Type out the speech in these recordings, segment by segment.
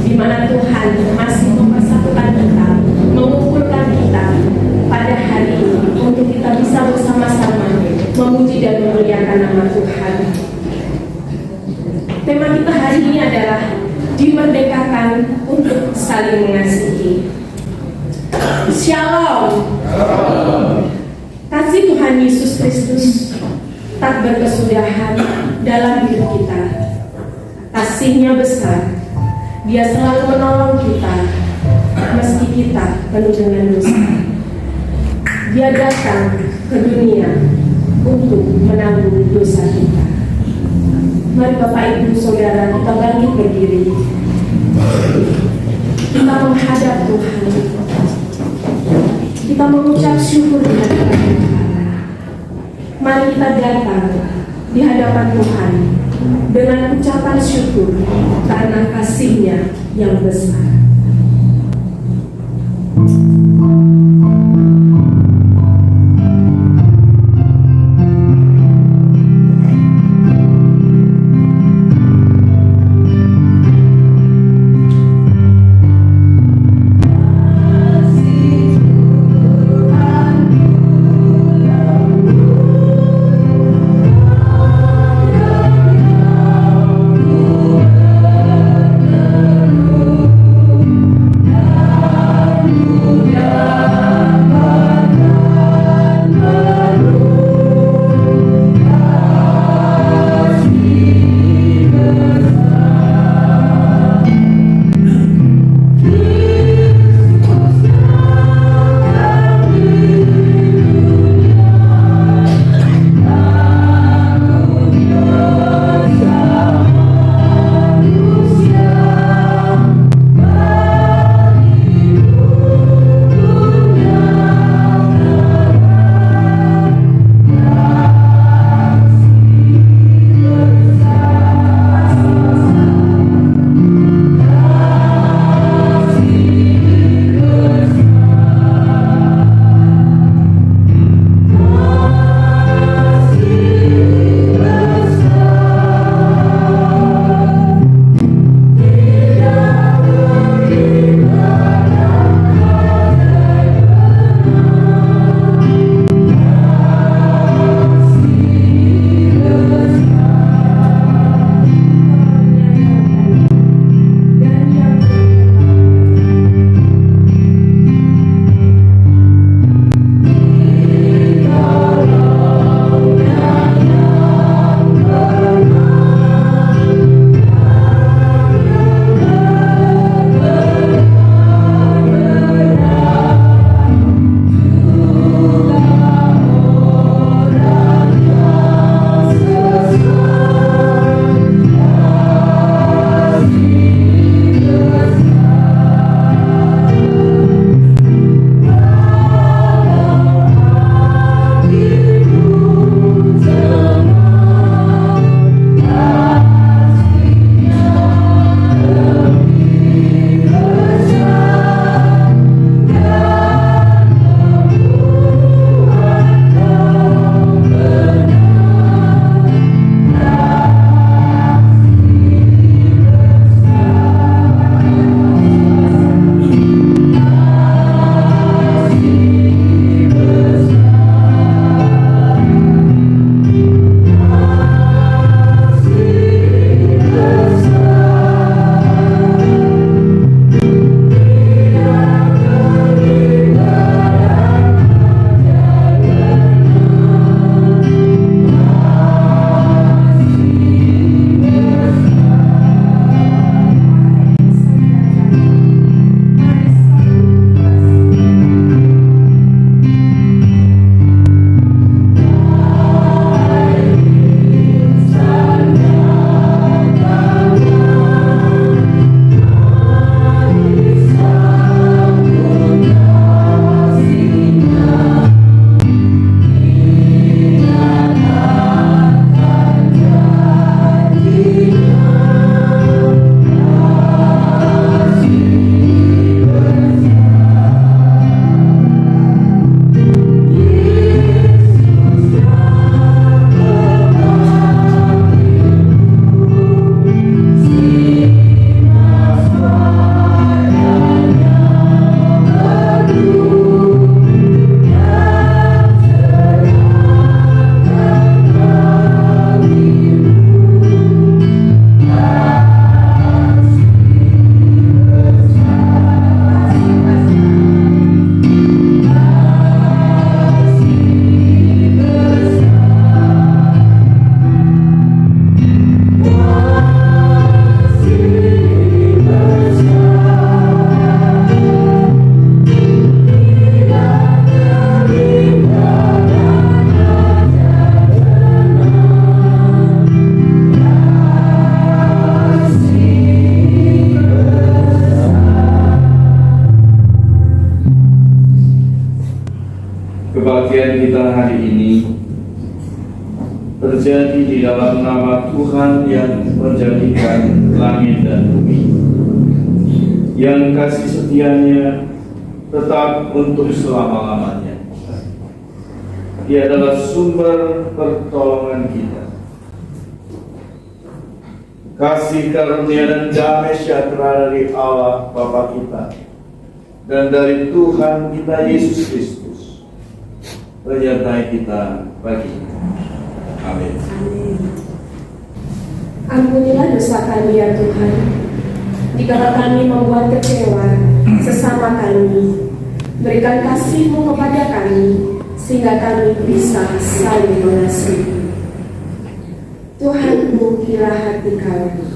di mana Tuhan masih mempersatukan kita, mengumpulkan kita pada hari ini untuk kita bisa bersama-sama memuji dan memuliakan nama Tuhan. Tema kita hari ini adalah dimerdekakan untuk saling mengasihi. Shalom. Kasih Tuhan Yesus Kristus tak berkesudahan dalam hidup kita. Kasih-Nya besar. Dia selalu menolong kita meski kita penuh dengan dosa. Dia datang ke dunia untuk menanggung dosa kita. Mari Bapak Ibu Saudara, kita bangkit berdiri. Kita menghadap Tuhan. Kita mengucap syukur di hadapan Tuhan. Mari kita datang di hadapan Tuhan dengan ucapan syukur karena kasih-Nya yang besar. Kebaktian kita hari ini terjadi di dalam nama Tuhan yang menjadikan langit dan bumi, yang kasih setianya tetap untuk selama-lamanya. Dia adalah sumber pertolongan kita. Kasih karunia dan damai sejahtera dari Allah Bapa kita dan dari Tuhan kita Yesus Kristus menyertai kita pagi ini. Amin. Ampunilah dosa kami ya Tuhan, jika kami membuat kecewa sesama kami. Berikan kasih-Mu kepada kami, sehingga kami bisa saling mengasihi. Tuhan mengukilah hati kami.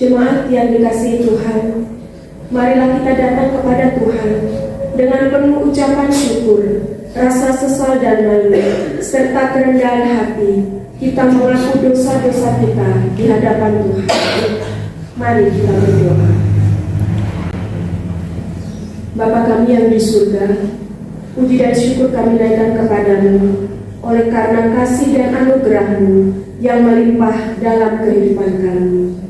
Jemaat yang dikasihi Tuhan, marilah kita datang kepada Tuhan dengan penuh ucapan syukur, rasa sesal dan malu, serta kerendahan hati. Kita mengaku dosa-dosa kita di hadapan Tuhan. Mari kita berdoa. Bapa kami yang di surga, puji dan syukur kami naikkan kepadamu oleh karena kasih dan anugerah-Mu yang melimpah dalam kehidupan kami.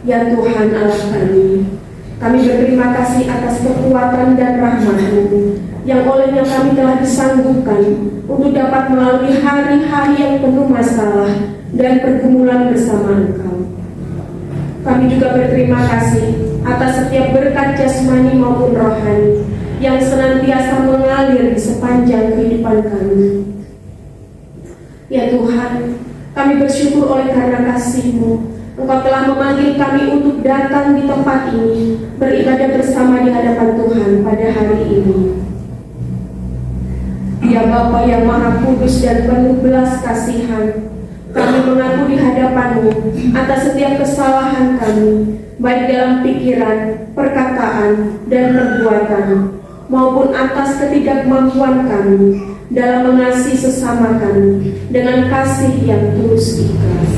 Ya Tuhan Allah kami berterima kasih atas kekuatan dan rahmat-Mu yang olehnya kami telah disanggupkan untuk dapat melalui hari-hari yang penuh masalah dan pergumulan bersama Engkau. Kami juga berterima kasih atas setiap berkat jasmani maupun rohani yang senantiasa mengalir di sepanjang kehidupan kami. Ya Tuhan, kami bersyukur oleh karena kasih-Mu, Engkau telah memanggil kami untuk datang di tempat ini, beribadah bersama di hadapan Tuhan pada hari ini. Ya Bapa yang Maha Kudus dan penuh belas kasihan, kami mengaku di hadapan-Mu atas setiap kesalahan kami, baik dalam pikiran, perkataan, dan perbuatan, maupun atas ketidakmampuan kami, dalam mengasihi sesama kami dengan kasih yang tulus ikhlas.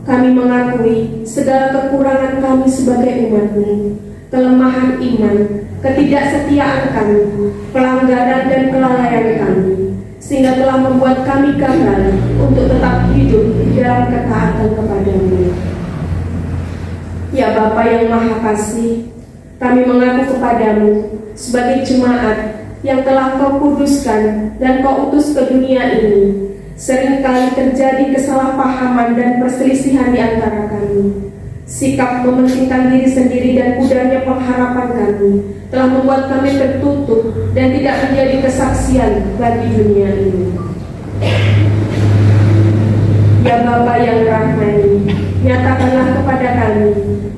Kami mengakui segala kekurangan kami sebagai umat-Mu, kelemahan iman, ketidaksetiaan kami, pelanggaran dan kelalaian kami, sehingga telah membuat kami gagal untuk tetap hidup dalam ketaatan kepada-Mu. Ya Bapa yang Maha Kasih, kami mengaku kepada-Mu sebagai jemaat yang telah Kau kuduskan dan Kau utus ke dunia ini. Seringkali terjadi kesalahpahaman dan perselisihan di antara kami. Sikap mementingkan diri sendiri dan pudarnya pengharapan kami telah membuat kami tertutup dan tidak menjadi kesaksian bagi dunia ini. Ya Bapa yang rahmani, nyatakanlah kepada kami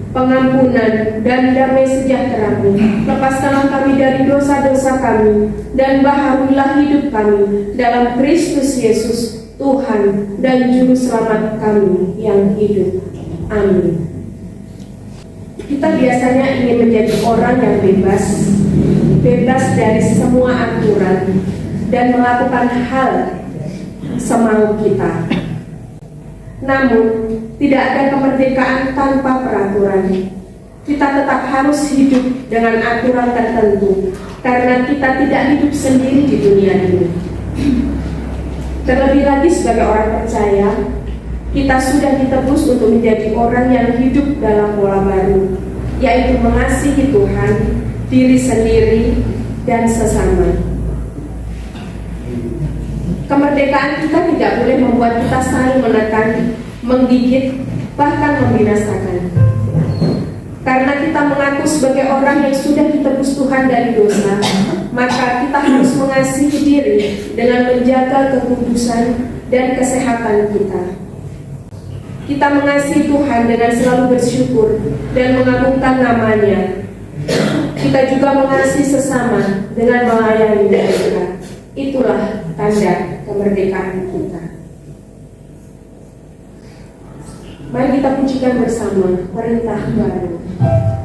pengampunan dan damai sejahtera-Mu. Lepaskanlah kami dari dosa-dosa kami dan baharuilah hidup kami dalam Kristus Yesus, Tuhan dan Juru Selamat kami yang hidup. Amin. Kita biasanya ingin menjadi orang yang bebas dari semua aturan dan melakukan hal semau kita. Namun, tidak ada kemerdekaan tanpa peraturan. Kita tetap harus hidup dengan aturan tertentu, karena kita tidak hidup sendiri di dunia ini. Terlebih lagi sebagai orang percaya, kita sudah ditebus untuk menjadi orang yang hidup dalam pola baru, yaitu mengasihi Tuhan, diri sendiri, dan sesama. Kemerdekaan kita tidak boleh membuat kita saling menekan, menggigit, bahkan membinasakan. Karena kita mengaku sebagai orang yang sudah ditebus Tuhan dari dosa, maka kita harus mengasihi diri dengan menjaga kekudusan dan kesehatan kita. Kita mengasihi Tuhan dengan selalu bersyukur dan mengagungkan nama-Nya. Kita juga mengasihi sesama dengan melayani mereka. Itulah tanda kemerdekaan kita. Mari kita pujikan bersama perintah baru. Ada di antara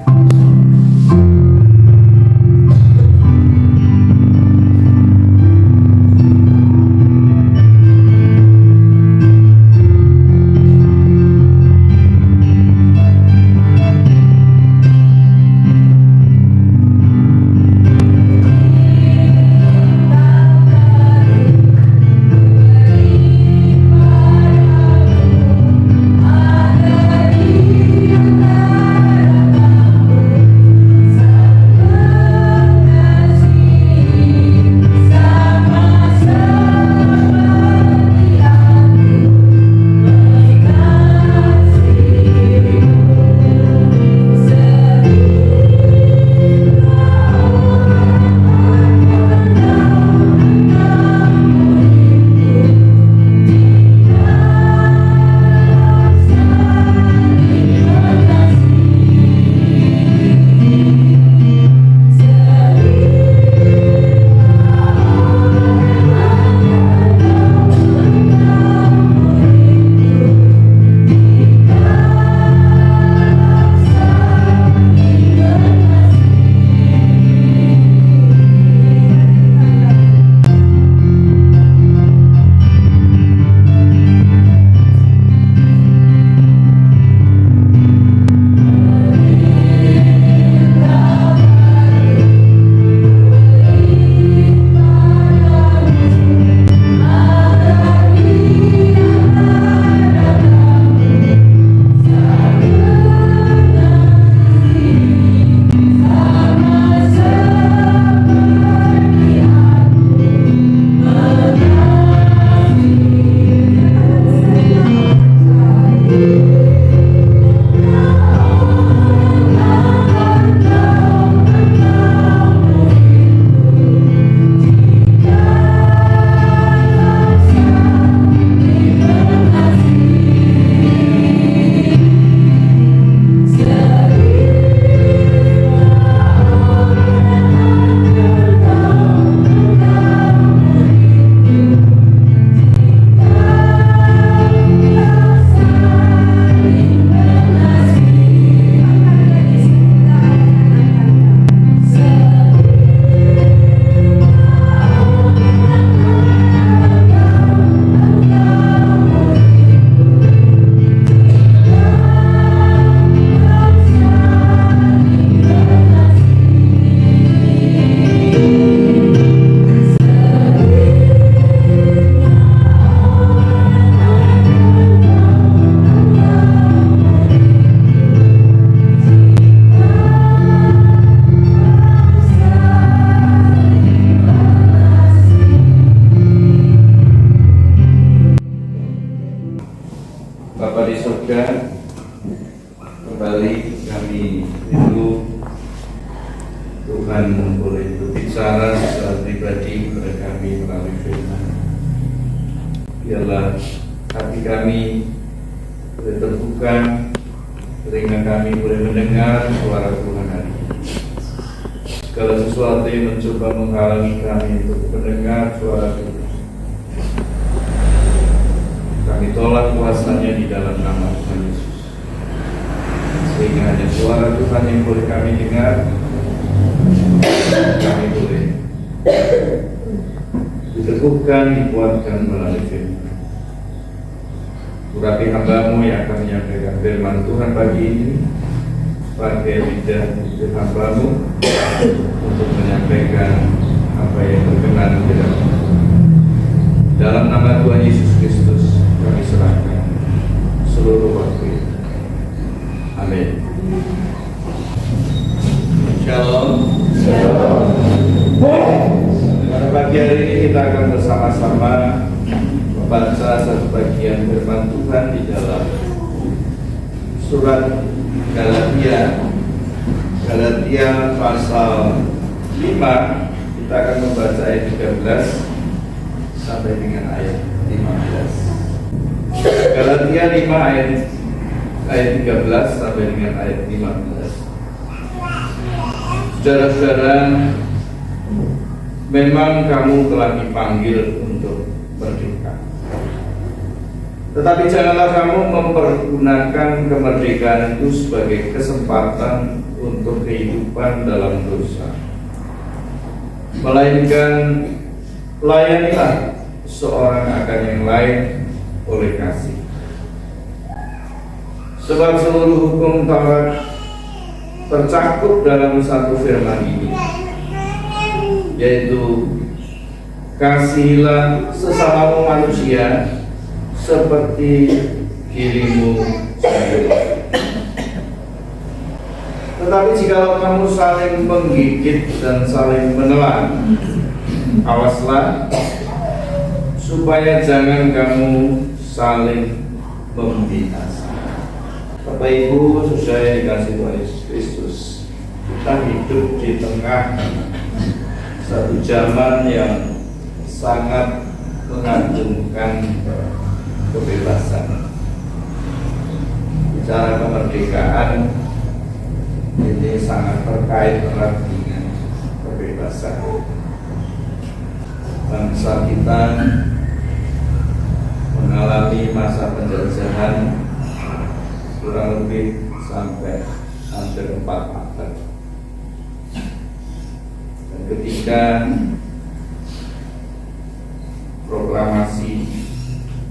Tuhan boleh berbicara secara pribadi kepada kami melalui firman. Biarlah hati kami boleh terbuka, telinga kami boleh mendengar suara Tuhan hari ini. Segala sesuatu yang mencoba menghalangi kami untuk mendengar suara Tuhan, kami tolak kuasanya di dalam nama Tuhan Yesus. Sehingga hanya suara Tuhan yang boleh kami dengar, kami boleh diteguhkan, dikuatkan melalui firman. Urapi hamba-Mu yang akan menyampaikan firman Tuhan pagi ini, pakai lidah hamba-Mu untuk menyampaikan apa yang berkenan kepada-Mu. Dalam nama Tuhan Yesus Kristus kami serahkan seluruh waktu. Amin. Shalom. Shalom. Pada pagi hari ini kita akan bersama-sama membaca satu bagian firman Tuhan di dalam surat Galatia pasal 5. Kita akan membaca ayat 13 sampai dengan ayat 15. Galatia 5 ayat 13 sampai dengan ayat 15. Saudara-saudara, memang kamu telah dipanggil untuk merdeka. Tetapi janganlah kamu mempergunakan kemerdekaan itu sebagai kesempatan untuk kehidupan dalam dosa. Melainkan layanilah seorang akan yang lain oleh kasih. Sebab seluruh hukum Taurat tercakup dalam satu firman ini, yaitu kasihilah sesamamu manusia seperti dirimu sendiri. Tetapi jikalau kamu saling menggigit dan saling menelan, awaslah supaya jangan kamu saling membinasa. Bapak Ibu, saudara yang dikasihi Tuhan Yesus Kristus, kita hidup di tengah satu zaman yang sangat mengagumkan kebebasan. Bicara kemerdekaan ini sangat terkait erat dengan kebebasan. Bangsa kita mengalami masa penjajahan kurang lebih sampai hampir 4 abad. Dan ketika proklamasi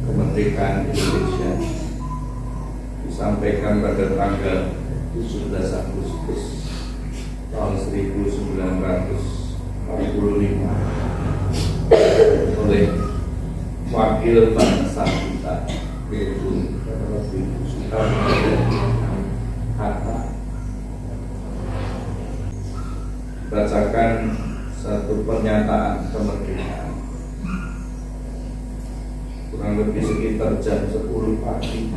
kemerdekaan Indonesia disampaikan pada tanggal 17 Agustus tahun 1945 oleh wakil bangsa kita, yaitu Hatta, bacakan satu pernyataan kemerdekaan kurang lebih sekitar jam 10 pagi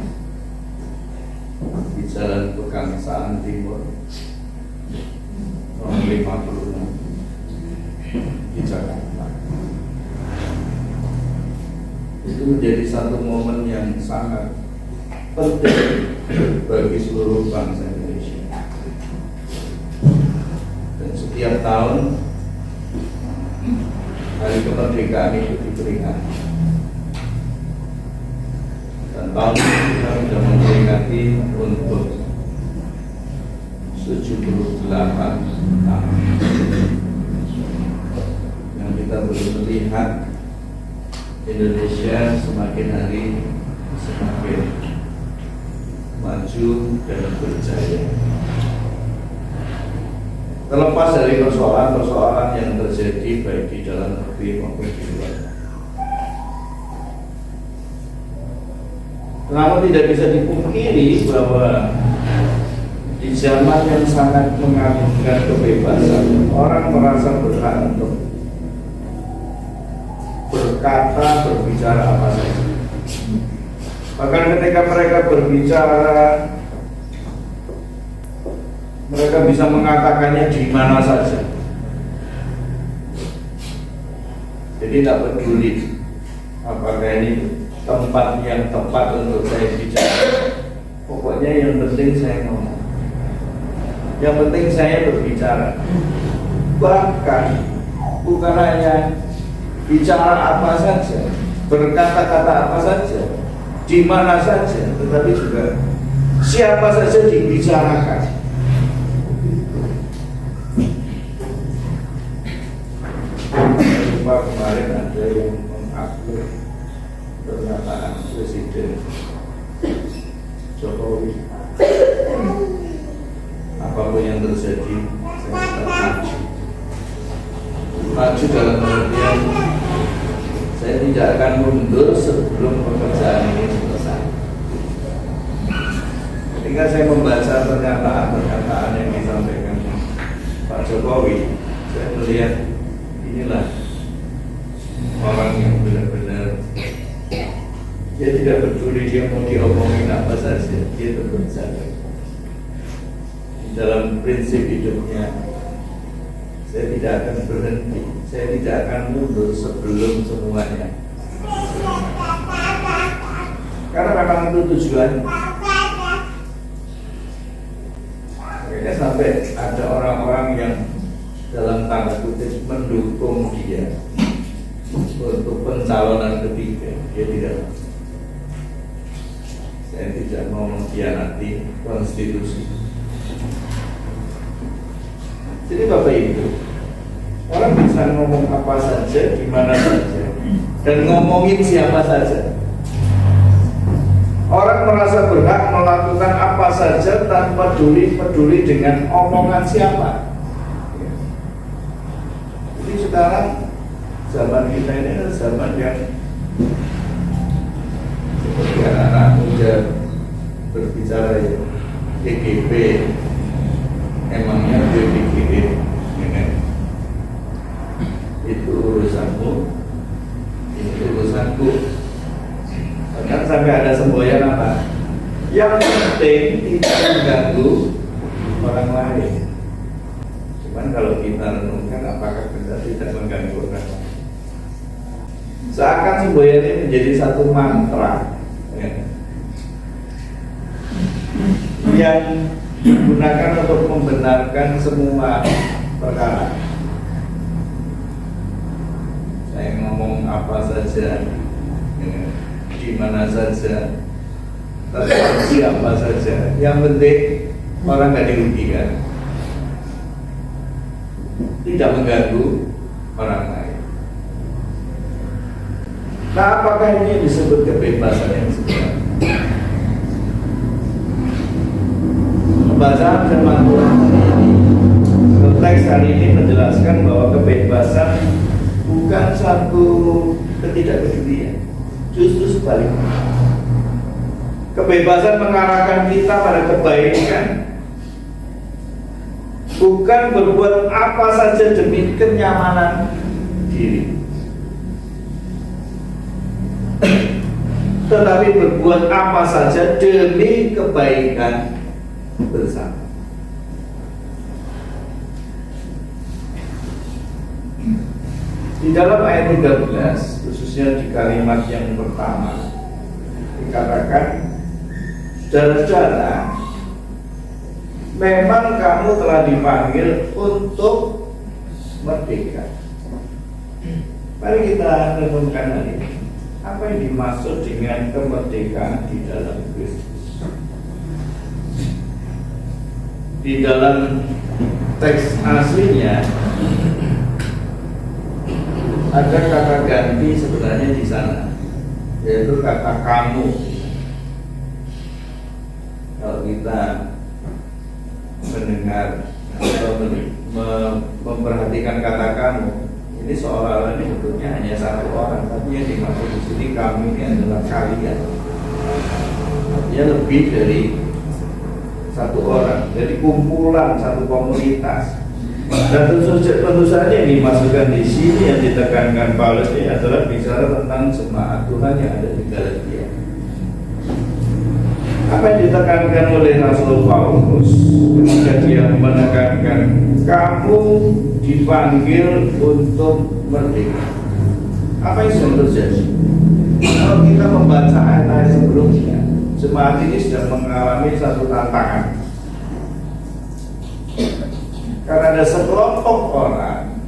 di Jalan Pegangsaan Timur nomor 56 di Jakarta. Itu menjadi satu momen yang sangat penting bagi seluruh bangsa Indonesia. Dan setiap tahun hari kemerdekaan itu diperingati. Dan tahun ini kita sudah memperingati untuk 78 tahun. Yang kita belum melihat Indonesia semakin hari semakin maju dan berjaya. Terlepas dari persoalan-persoalan yang terjadi baik di dalam negeri maupun di luar. Namun tidak bisa dipungkiri bahwa di zaman yang sangat mengagumkan kebebasan, orang merasa berhak untuk berkata, berbicara apa saja. Bahkan ketika mereka berbicara, mereka bisa mengatakannya di mana saja. Jadi tidak peduli apakah ini tempat yang tepat untuk saya bicara. Pokoknya yang penting saya ngomong. Yang penting saya berbicara. Bahkan bukan hanya bicara apa saja, berkata-kata apa saja, di mana saja, tetapi juga siapa saja dibicarakan. Lupa kemarin ada yang mengupload pernyataan Presiden Jokowi. Apapun yang terjadi, saya tetap maju dalam artian saya tidak akan mundur sebelum pekerjaan ini selesai. Ketika saya membaca pernyataan yang disampaikan Pak Jokowi, saya melihat inilah orang yang benar-benar dia tidak peduli dia mau diomongin apa saja, dia tetap jaga. Dalam prinsip hidupnya, saya tidak akan berhenti, saya tidak akan mundur sebelum semuanya. Karena memang itu tujuan. Kayaknya sampai ada orang-orang yang dalam tanda kutip mendukung dia untuk pencalonan ketiga. Dia tidak. Saya tidak mau mengkhianati konstitusi. Jadi Bapak Ibu, orang bisa ngomong apa saja, di mana saja, dan ngomongin siapa saja. Orang merasa berhak melakukan apa saja tanpa peduli dengan omongan siapa. Jadi sekarang zaman kita ini adalah zaman yang seperti anak-anak muda berbicara ya, KGB. Emangnya dia pikirin itu urusanmu, ini urusanku. Bahkan sampai ada semboyan apa? Yang penting tidak mengganggu orang lain. Cuman kalau kita renungkan, apakah benar tidak mengganggu orang lain? Seakan semboyan ini menjadi satu mantra yang digunakan untuk membenarkan semua perkara. Saya ngomong apa saja, di mana saja, terserah siapa saja. Yang penting orang nggak dirugikan, tidak mengganggu orang lain. Nah, apakah ini disebut kebebasan yang sebenarnya? Pembacaan firman Tuhan hari ini, konteks hari ini menjelaskan bahwa kebebasan bukan satu ketidakpedulian, justru sebaliknya. Kebebasan mengarahkan kita pada kebaikan, bukan berbuat apa saja demi kenyamanan diri, tetapi berbuat apa saja demi kebaikan bersama. Di dalam ayat 13, khususnya di kalimat yang pertama, dikatakan, saudara-saudara, memang kamu telah dipanggil untuk merdeka. Mari kita renungkan hari ini, apa yang dimaksud dengan kemerdekaan di dalam Kristus. Di dalam teks aslinya ada kata ganti sebenarnya di sana, yaitu kata kamu. Kalau kita mendengar atau memperhatikan kata kamu, ini seolah-olah ini bentuknya hanya satu orang, tapi yang dimaksud di sini kami ini adalah kalian. Artinya lebih dari satu orang, jadi kumpulan, satu komunitas. Dan tentu saja yang dimasukkan di sini, yang ditekankan Paulus ini adalah bicara tentang jemaat Tuhan yang ada di Galatia. Apa yang ditekankan oleh Rasul Paulus ketika dia menekankan kamu dipanggil untuk merdeka. Apa yang sudah terjadi? Kalau kita membaca ayat-ayat sebelumnya, jemaat ini sudah mengalami satu tantangan. Karena ada sekelompok orang,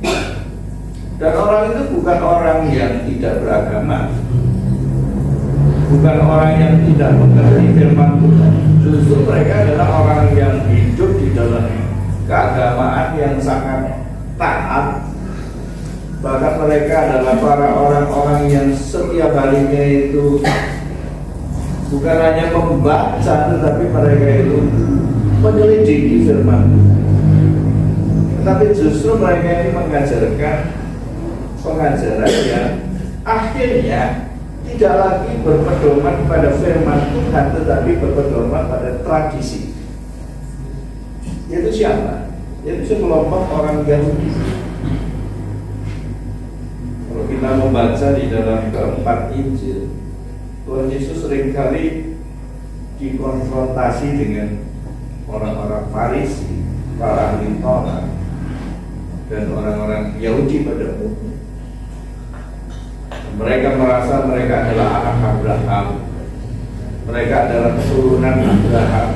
dan orang itu bukan orang yang tidak beragama, bukan orang yang tidak mengerti firman Tuhan. Justru mereka adalah orang yang hidup di dalam keagamaan yang sangat taat. Bahkan mereka adalah para orang-orang yang setiap harinya itu bukan hanya membaca, tetapi mereka itu menyelidiki firman Tuhan. Tetapi justru mereka ini mengajarkan pengajaran yang akhirnya tidak lagi berpedoman pada firman Tuhan, tetapi berpedoman pada tradisi. Yaitu siapa? Yaitu sekelompok orang Yahudi. Kalau kita membaca di dalam keempat Injil, Tuhan Yesus seringkali dikonfrontasi dengan orang-orang Farisi, para ahli Taurat, dan orang-orang Yahudi pada umumnya. Mereka merasa mereka adalah anak Abraham, mereka adalah keturunan Abraham,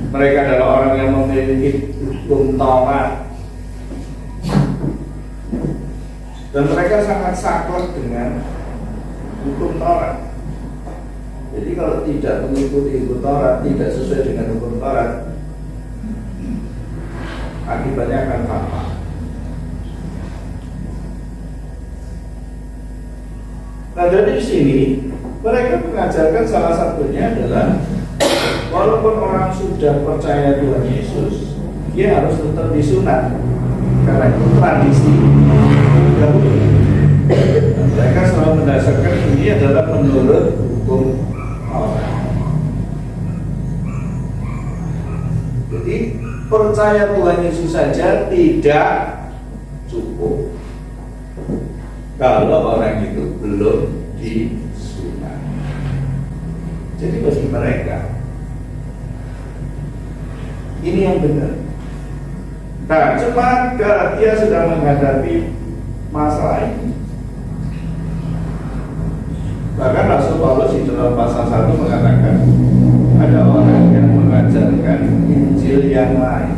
mereka adalah orang yang memiliki hukum Taurat, dan mereka sangat saklek dengan hukum Taurat. Jadi kalau tidak mengikuti hukum Taurat, tidak sesuai dengan hukum Taurat, akibatnya akan fatal. Nah, dari sini mereka mengajarkan salah satunya adalah walaupun orang sudah percaya Tuhan Yesus, dia harus tetap disunat karena itu tradisi Yahudi. Mereka selalu mendasarkan ini adalah menurut hukum Taurat. Jadi percaya Tuhan Yesus saja tidak cukup kalau orang itu belum disunat. Jadi bagi mereka ini yang benar. Nah, jemaat Galatia sedang menghadapi masalah ini. Bahkan Rasul Paulus di dalam pasal 1 mengatakan ada orang yang mengajarkan Injil yang lain.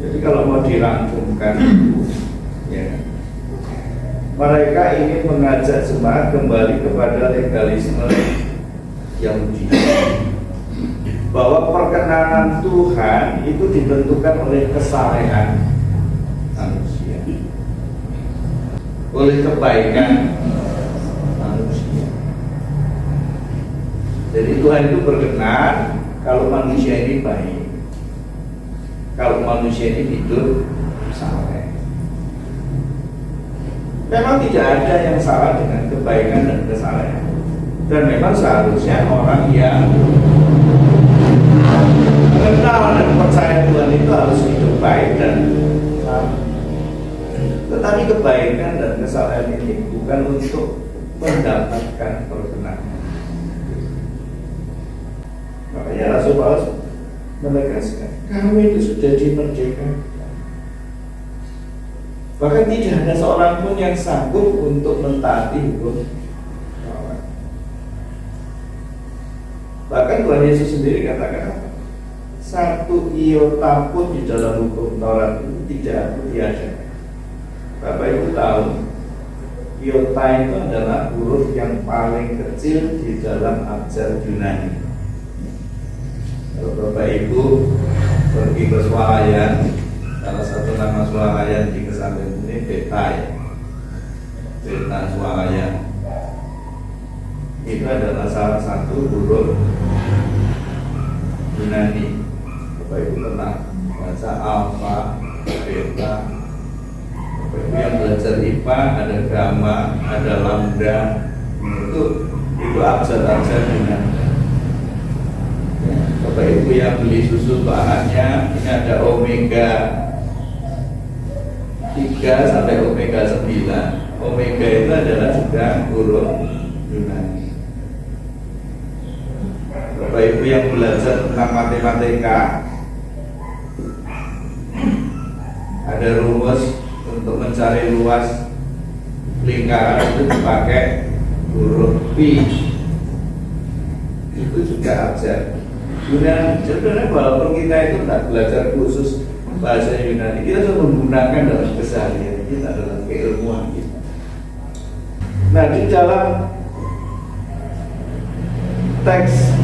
Jadi kalau mau dirangkumkan, ya, mereka ingin mengajak jemaat kembali kepada legalisme Yahudi, bahwa perkenanan Tuhan itu ditentukan oleh kesalehan manusia, oleh kebaikan manusia. Jadi Tuhan itu berkenan kalau manusia ini baik, kalau manusia ini hidup saleh. Memang tidak ada yang salah dengan kebaikan dan kesalehan, dan memang seharusnya orang yang mengenal dan percaya Tuhan itu harus hidup baik dan saleh. Tetapi kebaikan dan kesalehan ini bukan untuk mendapatkan perkenan. Makanya Rasul Paulus menegaskan, kami itu sudah dimerdekakan. Bahkan tidak ada seorang pun yang sanggup untuk mentaati hukum Taurat. Bahkan Tuhan Yesus sendiri katakan apa? Satu iota pun di dalam hukum Taurat itu tidak aku tiadakan. Bapak Ibu tahu, iota itu adalah huruf yang paling kecil di dalam abjad Yunani. Kalau Bapak Ibu pergi ke swalayan, salah satu nama swalayan di kesamping ini beta, ya, beta swalayan, itu adalah salah satu huruf Yunani. Bapak Ibu pernah baca alfa, beta. Bapak Ibu yang belajar IPA ada gamma, ada lambda, itu abjad-abjad Yunani. Bapak Ibu yang beli susu untuk anaknya, ini ada omega 3 sampai omega 9. Omega itu adalah juga huruf Yunani. Bapak Ibu yang belajar tentang matematika, ada rumus untuk mencari luas lingkaran itu dipakai huruf pi, itu juga abjad. Yunani, sebenarnya walaupun kita itu tidak belajar khusus bahasa Yunani, kita sudah menggunakan dalam keseharian kita, dalam keilmuan kita. Nah, di dalam teks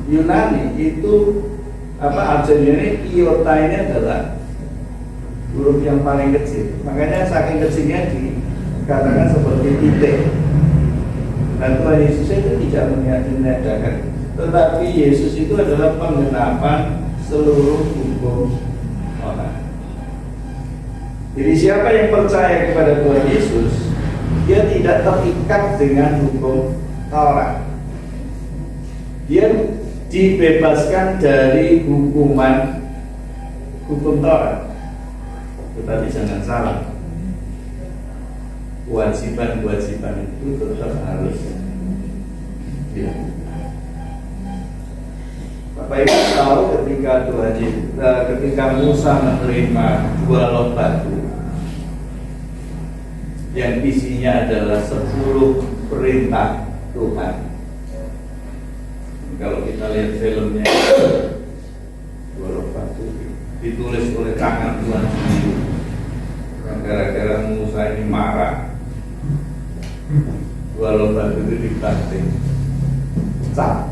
Yunani itu abjadnya ini iota ini adalah huruf yang paling kecil, makanya saking kecilnya dikatakan seperti titik. Dan Tuhan Yesus itu tidak meniadakan, tetapi Yesus itu adalah penggenapan seluruh hukum Taurat. Jadi siapa yang percaya kepada Tuhan Yesus, dia tidak terikat dengan hukum Taurat. Dia dibebaskan dari hukuman hukum Taurat. Tetapi jangan salah, kewajiban-kewajiban itu tetap harus dilakukan. Bapak Ibu tahu ketika Musa menerima 2 lot batu yang isinya adalah 10 perintah Tuhan. Kalau kita lihat filmnya, 2 lot batu ditulis oleh tangan Tuhan sendiri. Gara-gara Musa ini marah, 2 lot batu itu dibanting, pecah.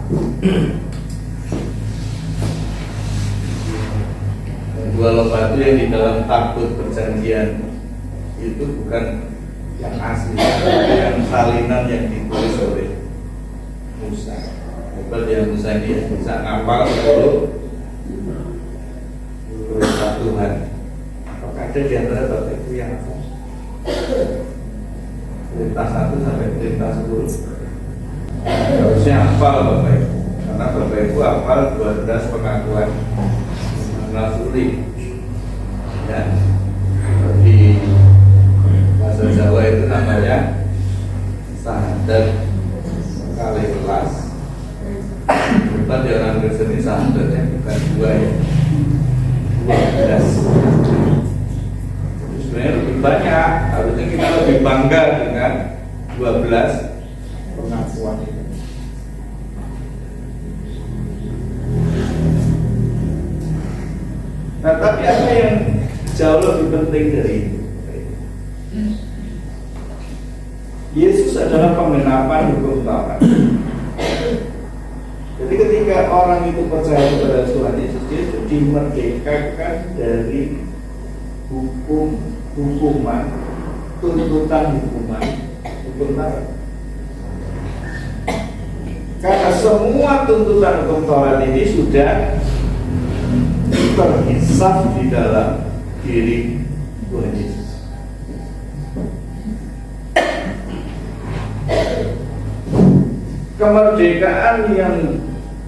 2 lot batu yang di dalam tabut perjanjian itu bukan yang asli, tapi yang salinan yang ditulis oleh Musa. Hebat ya Musa ini bisa ngapal perintah Tuhan. Apakah ada di antara Bapak Ibu yang hafal? Perintah 1 sampai perintah 10. Harusnya hafal Bapak Ibu, karena Bapak Ibu hafal 12 pengakuan rasuli. Ya, di bahasa Jawa itu namanya sahadat kali kelas. Bukan di orang Kristen ini sahadatnya bukan 2 ya, 12. Sebenarnya lebih banyak, harusnya kita lebih bangga dengan 12 pengakuan itu. Nah, tapi apa yang jauh lebih penting dari itu? Yesus adalah penggenapan hukum Taurat. Jadi ketika orang itu percaya kepada Tuhan Yesus, dia itu dimerdekakan dari hukuman, tuntutan hukum Taurat. Karena semua tuntutan hukum Taurat ini sudah terhisap di dalam diri Tuhan Yesus. Kemerdekaan yang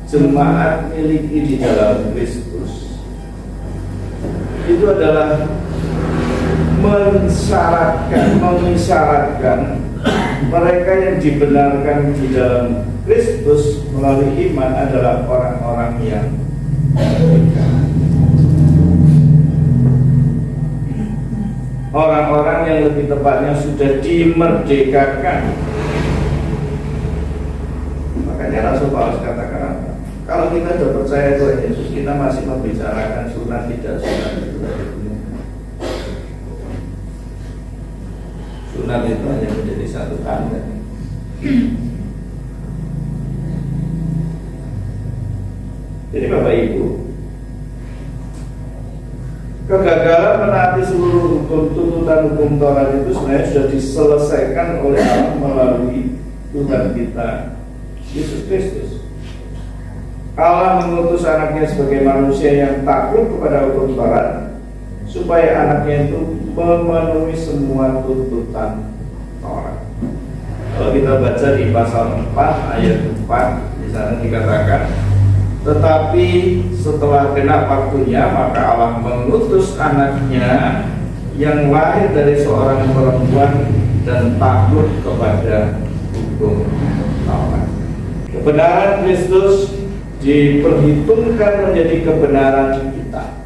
jemaat miliki di dalam Kristus itu adalah mengisyaratkan mereka yang dibenarkan di dalam Kristus melalui iman adalah orang-orang yang merdeka. Orang-orang yang lebih tepatnya sudah dimerdekakan. Makanya Rasul Paulus katakan apa? Kalau kita sudah percaya Tuhan Yesus, kita masih membicarakan sunat tidak sunat itu dari dunia. Sunat itu hanya menjadi satu tanda. Jadi Bapak Ibu, kegagalan menaati seluruh tuntutan hukum Taurat itu sebenarnya sudah diselesaikan oleh Allah melalui Tuhan kita Yesus Kristus. Allah mengutus anaknya sebagai manusia yang takluk kepada hukum Taurat, supaya anaknya itu memenuhi semua tuntutan Taurat. Kalau kita baca di pasal 4 ayat 4, di sana dikatakan, tetapi setelah genap waktunya, maka Allah mengutus anaknya yang lahir dari seorang perempuan dan takluk kepada hukum Taurat. Kebenaran Kristus diperhitungkan menjadi kebenaran kita.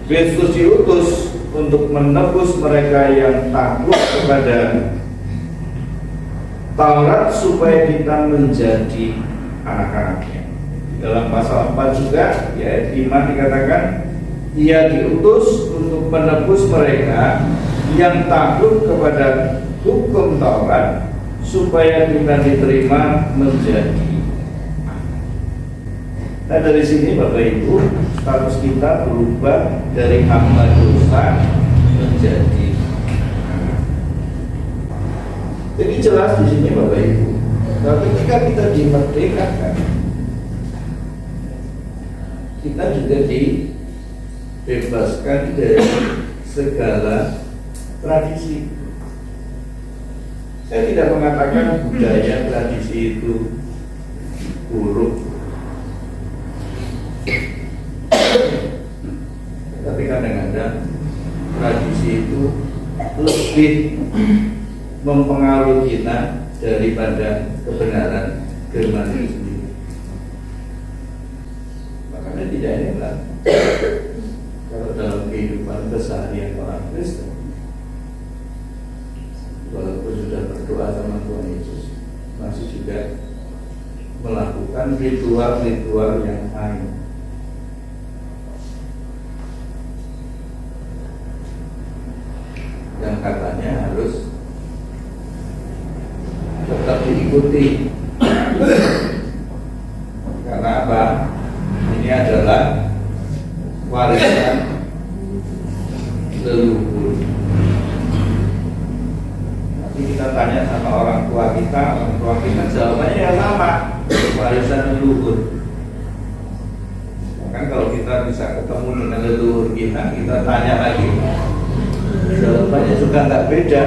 Kristus diutus untuk menebus mereka yang takluk kepada Taurat supaya kita menjadi anak-anaknya. Dalam pasal 4 juga di ayat 5 dikatakan, Ia diutus untuk menebus mereka yang takluk kepada hukum Taurat supaya kita diterima menjadi anak. Nah, dari sini Bapak Ibu, status kita berubah dari hamba dosa menjadi anak. Jadi jelas di sini Bapak Ibu, tapi ketika kita dimerdekakan, kita juga dibebaskan dari segala tradisi. Saya tidak mengatakan budaya tradisi itu buruk, tapi kadang-kadang tradisi itu lebih mempengaruhi kita daripada kebenaran firman itu sendiri. Makanya tidak enak kalau dalam kehidupan keseharian orang Kristen, walaupun sudah berdoa sama Tuhan Yesus, masih juga melakukan ritual-ritual yang lain. Yang katanya harus tetap diikuti. Karena apa? Ini adalah warisan leluhur. Nanti kita tanya sama orang tua kita jawabannya ya sama, warisan leluhur. Kan kalau kita bisa ketemu dengan leluhur kita tanya lagi, jawabannya juga nggak beda,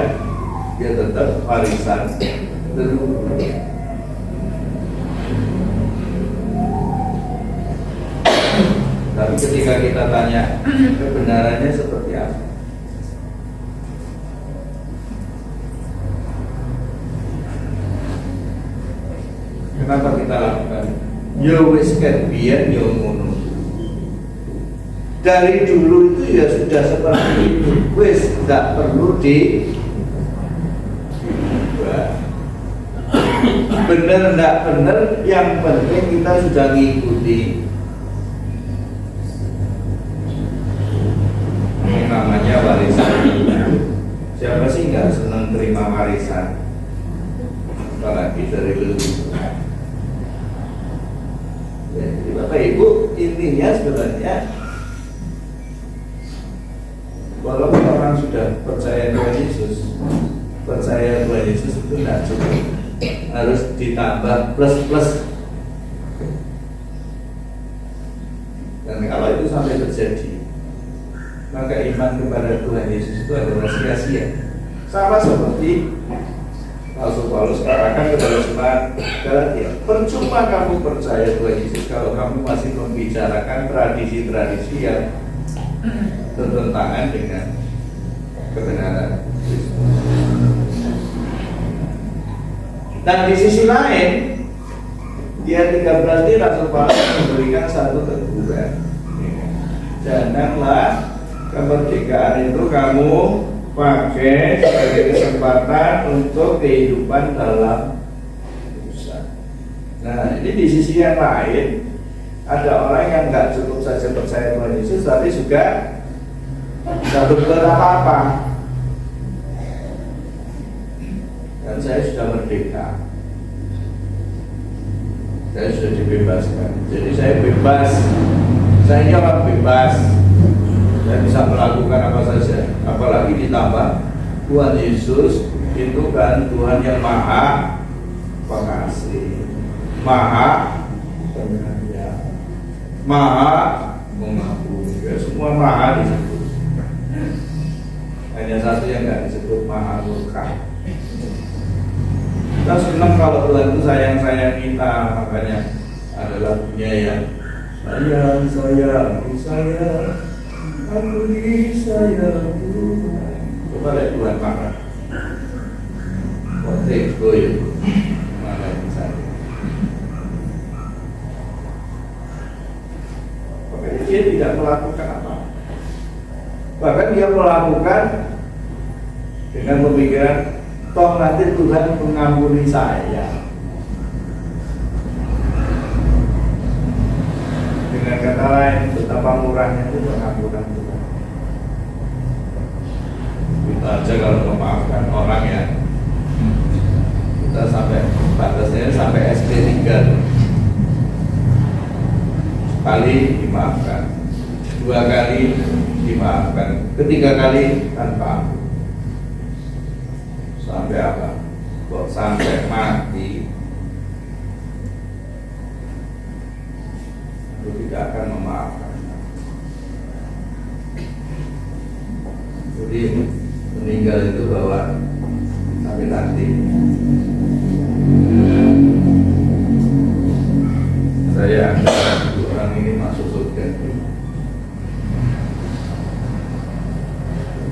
dia tetap warisan leluhur. Tapi ketika kita tanya kebenarannya seperti apa, kenapa kita lakukan? Yo wis ket biyen yo ngono. Dari dulu itu ya sudah seperti itu. Wis tidak perlu diubah. Bener enggak bener, yang penting kita sudah ngikuti. Namanya warisan. Siapa sih nggak senang terima warisan, apalagi dari leluhur. Ya, jadi Bapak Ibu, intinya sebenarnya walaupun orang sudah percaya Tuhan Yesus, percaya Tuhan Yesus itu tidak cukup, harus ditambah plus. Dan kalau itu sampai terjadi, maka iman kepada Tuhan Yesus itu adalah sia-sia. Sama seperti Rasul Paulus katakan kepada jemaat Galatia, percuma kamu percaya Tuhan Yesus kalau kamu masih membicarakan tradisi-tradisi yang bertentangan dengan kebenaran Kristus. Dan di sisi lain, di ayat 13 ini Rasul Paulus memberikan satu teguran. Janganlah kemerdekaan itu kamu pakai sebagai kesempatan untuk kehidupan dalam dosa. Nah, ini di sisi yang lain ada orang yang nggak cukup saja percaya Tuhan Yesus, tapi juga tidak berbuat apa-apa. Dan saya sudah merdeka, saya sudah dibebaskan. Jadi saya bebas, saya ini orang bebas. Saya bisa melakukan apa saja. Apalagi ditambah Tuhan Yesus itu kan Tuhan yang maha pengasih, maha penyayang, maha mengampuni. Ya, semua maha disebut. Hanya satu yang nggak disebut, maha murka. Kita senang kalau Tuhan itu sayang-sayang kita, makanya ada lagunya yang sayang, aku disayang Tuhan. Coba lihat Tuhan marah. Kotek gue marahin saya. Makanya dia tidak melakukan apa. Bahkan dia melakukan dengan pemikiran, toh nanti Tuhan mengampuni saya. Dengan kata lain, betapa murahnya itu pengampunan Tuhan. Kita aja kalau memaafkan orang ya, kita sampai batasnya sampai SP3 tuh. Sekali dimaafkan, 2 kali dimaafkan, 3 kali tanpa ampun. Sampai apa? Kok sampai mati? Aku tidak akan memaafkan. Jadi meninggal itu bahwa sampai nanti saya akan orang ini masuk surga.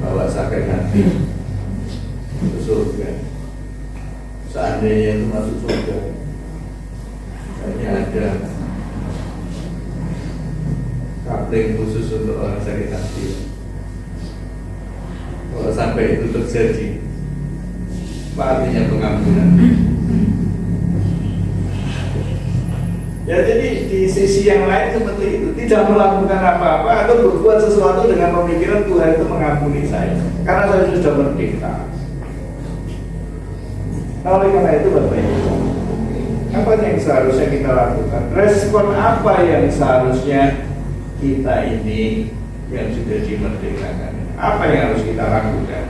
Bawa sakit hati ke surga. Seandainya itu masuk surga, hanya ada kapling khusus untuk orang sakit hati. Kalau sampai itu terjadi, apa artinya pengampunan? Ya, jadi di sisi yang lain seperti itu, tidak melakukan apa-apa atau berbuat sesuatu dengan pemikiran Tuhan itu mengampuni saya karena saya sudah merdeka. Nah, oleh karena itu Bapak Ibu, apa yang seharusnya kita lakukan? Respon apa yang seharusnya kita ini yang sudah dimerdekakan? Apa yang harus kita lakukan?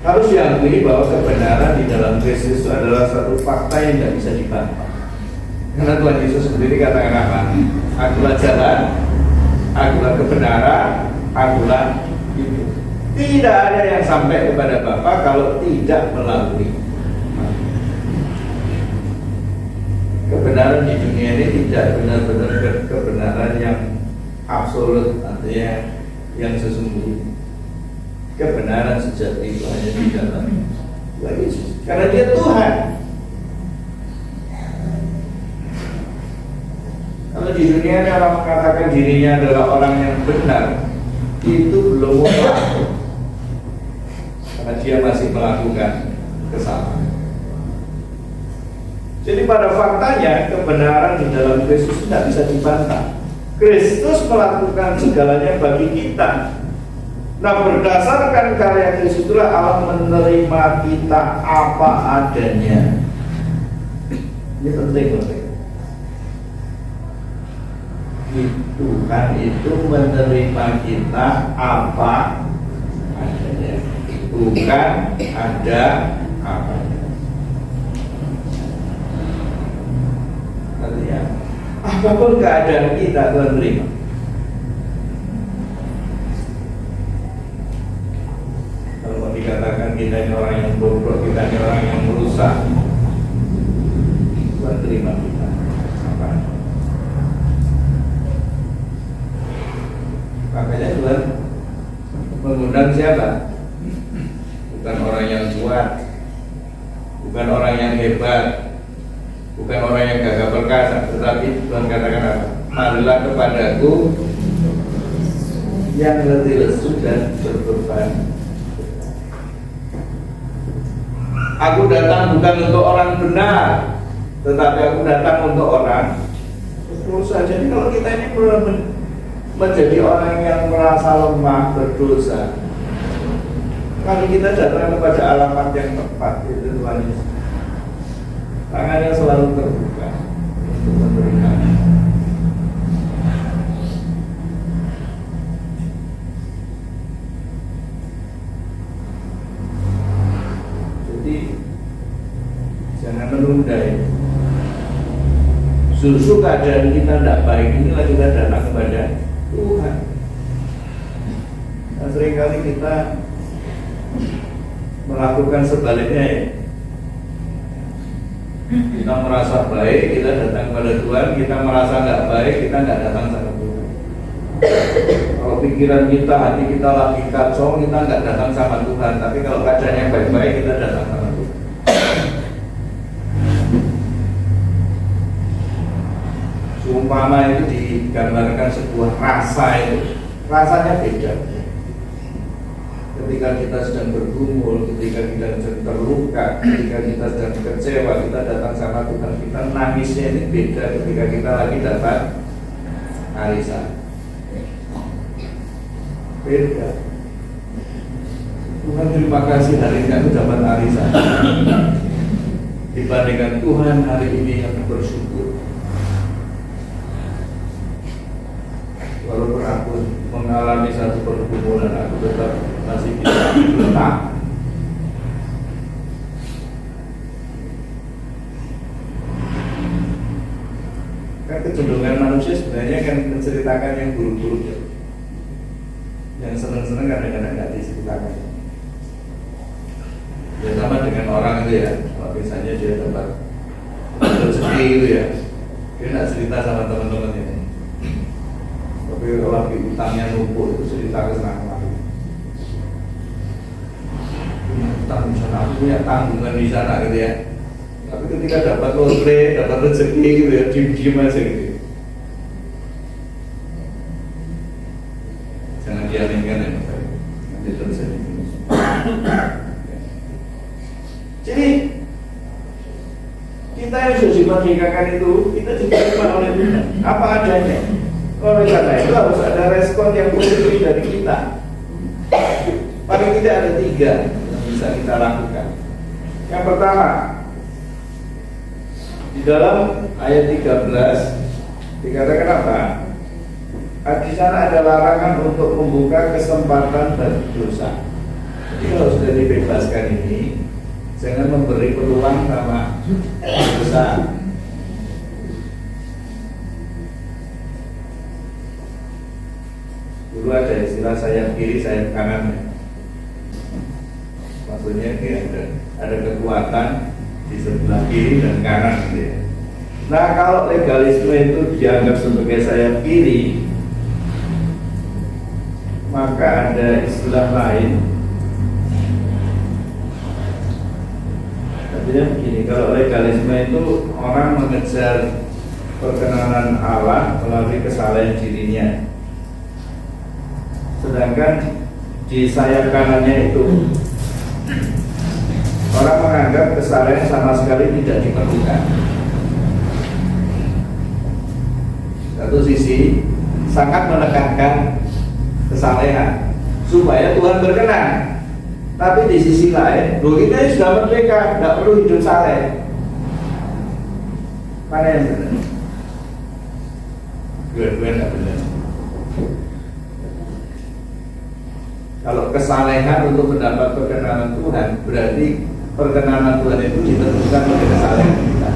Harus diakui bahwa kebenaran di dalam Kristus itu adalah satu fakta yang tidak bisa dibantah. Karena Tuhan Yesus sendiri katakan apa? Akulah jalan, akulah kebenaran, akulah hidup. Tidak ada yang sampai kepada Bapa kalau tidak melalui. Kebenaran di dunia ini tidak benar-benar kebenaran yang absolut, artinya yang sesungguhnya. Kebenaran sejati itu hanya di dalam Tuhan Yesus, karena Dia Tuhan. Kalau di dunia ini orang mengatakan dirinya adalah orang yang benar, itu belum mutlak, karena dia masih melakukan kesalahan. Jadi pada faktanya kebenaran di dalam Kristus tidak bisa dibantah. Kristus melakukan segalanya bagi kita. Nah, berdasarkan karya Kristus itulah Allah menerima kita apa adanya. Ini penting, penting. Tuhan itu menerima kita apa adanya, bukan ada apa. Artinya, apapun keadaan kita Tuhan terima. Kalau dikatakan kita ini orang yang bobrok, kita ini orang yang merusak, Tuhan terima kita apa? Makanya Tuhan mengundang siapa? Bukan orang yang kuat, bukan orang yang hebat, bukan orang yang gagah perkasa, tetapi Tuhan katakan apa? Marilah kepadaku yang letih lesu dan berbeban. Aku datang bukan untuk orang benar, tetapi aku datang untuk orang berdosa. Jadi kalau kita ini menjadi orang yang merasa lemah, berdosa, kalau kita datang kepada alamat yang tepat, itu Tuhan Yesus, tangannya selalu terbuka untuk memberikan. Jadi jangan menunda itu. Justru keadaan kita tidak baik, inilah kita datang kepada Tuhan. Nah, seringkali kita melakukan sebaliknya ya. Kita merasa baik, kita datang kepada Tuhan. Kita merasa nggak baik, kita nggak datang sama Tuhan. Kalau pikiran kita, hati kita lagi kacau, kita nggak datang sama Tuhan. Tapi kalau keadaannya baik-baik, kita datang sama Tuhan. Umpama itu digambarkan sebuah rasa, itu rasanya beda. Ketika kita sedang bergumul, ketika kita sedang terluka, ketika kita sedang kecewa, kita datang sama Tuhan, kita nangisnya ini beda ketika kita lagi dapat arisan. Beda. Tuhan terima kasih hari ini aku dapat arisan. Dibandingkan Tuhan hari ini aku bersyukur. Walaupun aku mengalami satu pergumulan, aku tetap masih bisa bertahan. Kan kecenderungan manusia sebenarnya kan menceritakan yang buruk-buruk ya. Yang senang-senang kadang-kadang nggak diceritakan. Ya sama dengan orang itu ya, kalau misalnya dia dapat rezeki itu ya, dia nggak cerita sama teman-temannya. Tapi kalau lagi utangnya numpuk itu cerita ke senang-senang. Utang di sana, aku punya tanggungan di sana gitu ya. Tapi ketika dapat lotre, dapat rezeki gitu ya, diem-diem aja gitu. Jangan diaminkan ya, nanti terjadi. Jadi kita yang sudah dimerdekakan itu, kita diterima oleh Tuhan apa adanya. Oleh karena itu harus ada respon yang positif dari kita. Paling tidak ada 3 yang bisa kita lakukan. Yang pertama, di dalam ayat 13 dikatakan apa? Di sana ada larangan untuk membuka kesempatan bagi dosa. Jadi kalau sudah dibebaskan ini, jangan memberi peluang sama dosa. Dulu ada istilah sayap kiri, sayap kanan. Maksudnya ada kekuatan di sebelah kiri dan kanan gitu ya. Nah kalau legalisme itu dianggap sebagai sayap kiri, maka ada istilah lain. Artinya begini, kalau legalisme itu orang mengejar perkenanan Allah melalui kesalahan dirinya. Sedangkan di sayap kanannya itu orang menganggap kesalahan sama sekali tidak diperlukan. Satu sisi sangat menekankan kesalahan supaya Tuhan berkenan. Tapi di sisi lain, kita sudah merdeka, tidak perlu hidup saleh. Mana yang benar? Dua-duanya tidak benar. Kalau kesalehan untuk mendapat perkenanan Tuhan, berarti perkenanan Tuhan itu ditentukan oleh kesalehan kita.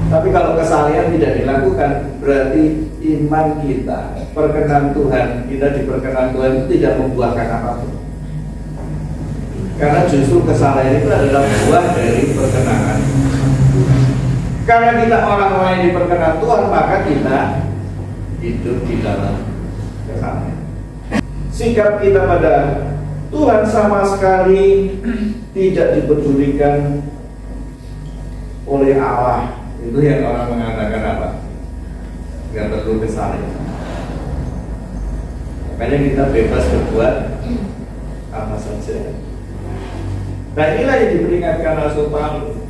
Tapi kalau kesalehan tidak dilakukan, berarti iman kita, perkenan Tuhan, kita diperkenan Tuhan itu tidak membuahkan apapun. Karena justru kesalehan itu adalah buah dari perkenanan. Karena kita orang lain diperkenan Tuhan, maka kita hidup di dalam kesalehan. Sikap kita pada Tuhan sama sekali tidak dipedulikan oleh Allah. Itu yang orang mengatakan apa? Gak perlu kesalahan. Makanya kita bebas berbuat apa saja. Nah inilah yang diperingatkan Rasul Paulus.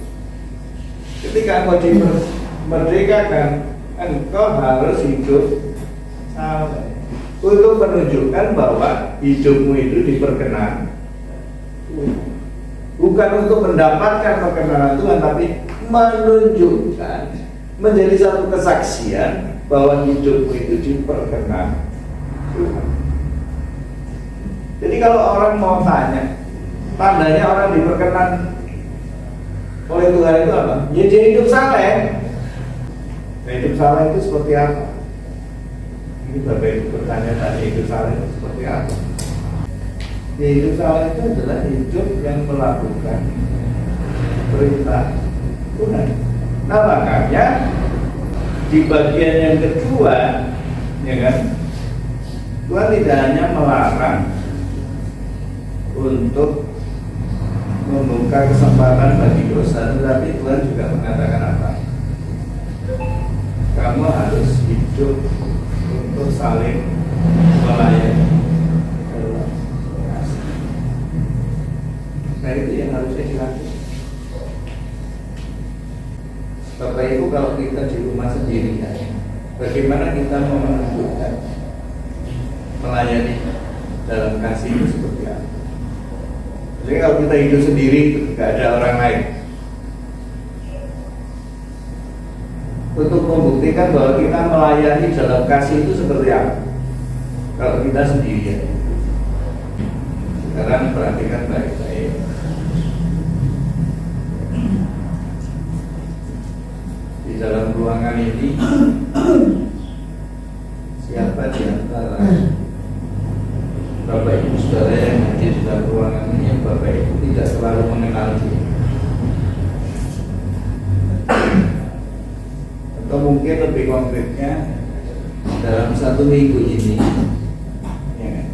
Ketika engkau dimerdekakan, engkau harus hidup saleh. Untuk menunjukkan bahwa hidupmu itu diperkenan, bukan untuk mendapatkan perkenanan Tuhan, tapi menunjukkan, menjadi satu kesaksian bahwa hidupmu itu diperkenan Tuhan. Jadi kalau orang mau tanya, tandanya orang diperkenan oleh Tuhan itu apa? Ya dia hidup saleh. Nah, hidup saleh itu seperti apa? Ini Bapak Ibu bertanya tadi, hidup saleh itu seperti apa? Ya, hidup saleh itu adalah hidup yang melakukan perintah Tuhan. Nah makanya di bagian yang kedua, ya kan, Tuhan tidak hanya melarang untuk membuka kesempatan bagi dosa, tetapi Tuhan juga mengatakan apa? kamu harus hidup untuk saling melayani dalam kasih. Nah itu yang harusnya dilakukan. Bapak Ibu, kalau kita di rumah sendiri, bagaimana kita mau menunjukkan melayani dalam kasih itu seperti apa? Jadi kalau kita hidup sendiri, tidak ada orang lain. Untuk membuktikan bahwa kita melayani dalam kasih itu seperti apa? Kalau kita sendirian. Sekarang perhatikan baik-baik. Di dalam ruangan ini, siapa di antara Bapak Ibu Saudara yang hadir di dalam ruangan ini yang Bapak Ibu tidak selalu mengenal dia? Atau mungkin lebih konkretnya, dalam 1 minggu ini, ya kan?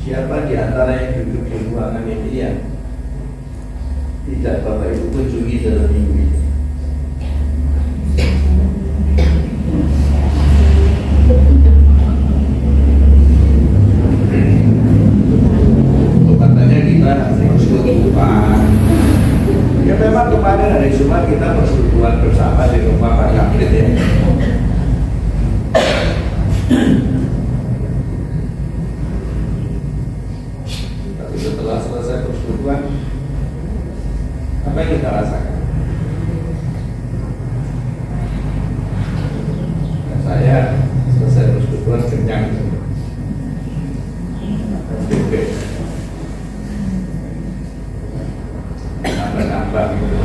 Siapa di antara yang duduk di ruangan ini yang tidak Bapak Ibu kunjungi dalam minggu ini? Katanya kita persekutuan. Ya memang kemarin hari Jumat kita persekutuan bersama di rumah Pak Yaklit ya. Tapi setelah selesai persekutuan, apa yang kita rasakan? Nah, saya selesai persekutuan kenyang. Nambah gitu.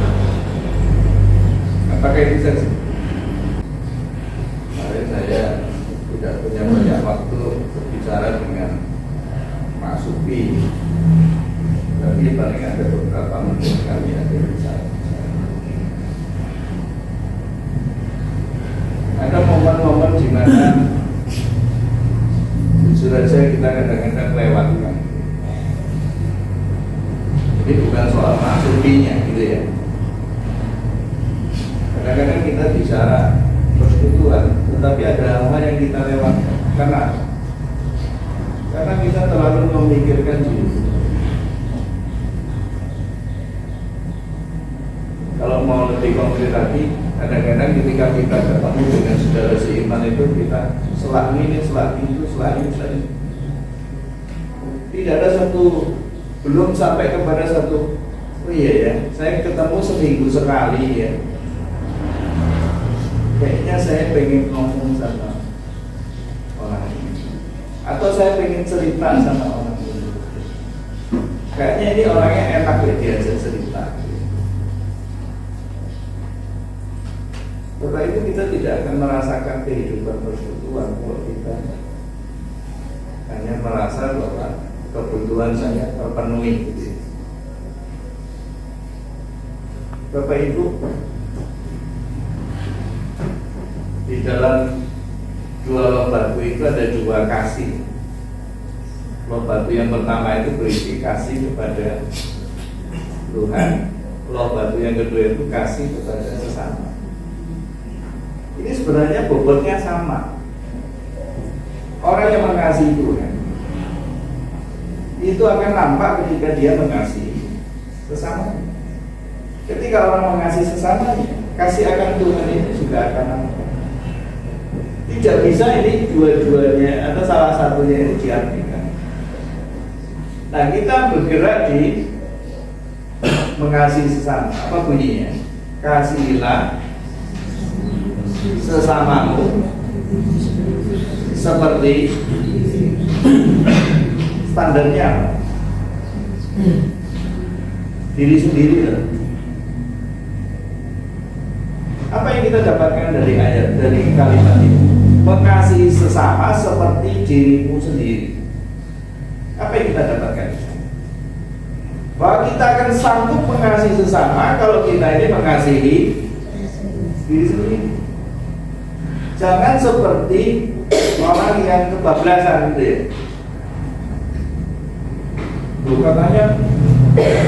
Apakah itu saja? Kemarin saya tidak punya banyak waktu berbicara dengan Pak Supi, tapi paling ada beberapa menit kami ada bicara. Ada momen-momen di mana jujur aja kita kadang-kadang lewatkan. Jadi bukan soal maksudinya gitu ya. Kadang-kadang kita bicara persekutuan, tetapi ada hal-hal yang kita lewatkan. Karena kita terlalu memikirkan diri. Kalau mau lebih konkret lagi, kadang-kadang ketika kita ketemu dengan saudara seiman itu, kita selak ini, selak itu, selak ini, selak ini. Tidak ada satu, belum sampai kepada satu, oh iya ya, saya ketemu seminggu sekali ya, kayaknya saya pengen ngomong sama orang ini, atau saya pengen cerita sama orang ini, kayaknya ini orangnya enak ya diajak cerita. Setelah itu kita tidak akan merasakan kehidupan persekutuan kalau kita hanya merasa bahwa kebutuhan saya terpenuhi gitu. Bapak Ibu, di dalam 2 loh batu itu ada 2 kasih. Loh batu yang pertama itu berisi kasih kepada Tuhan. Loh batu yang kedua itu kasih kepada sesama. Ini sebenarnya bobotnya sama. Orang yang mengasihi Tuhan itu akan nampak ketika dia mengasihi sesama. Ketika orang mengasihi sesamanya, kasih akan Tuhan ini juga akan nampak. Tidak bisa ini dua-duanya atau salah satunya itu diartikan. Nah, kita bergerak di mengasihi sesama. Apa bunyinya? Kasihilah sesamamu seperti standarnya apa? Diri sendiri lah. Apa yang kita dapatkan dari ayat, dari kalimat ini? Mengasihi sesama seperti dirimu sendiri. Apa yang kita dapatkan? Bahwa kita akan sanggup mengasihi sesama kalau kita ini mengasihi diri sendiri. Jangan seperti orang yang kebablasan gitu ya. Katanya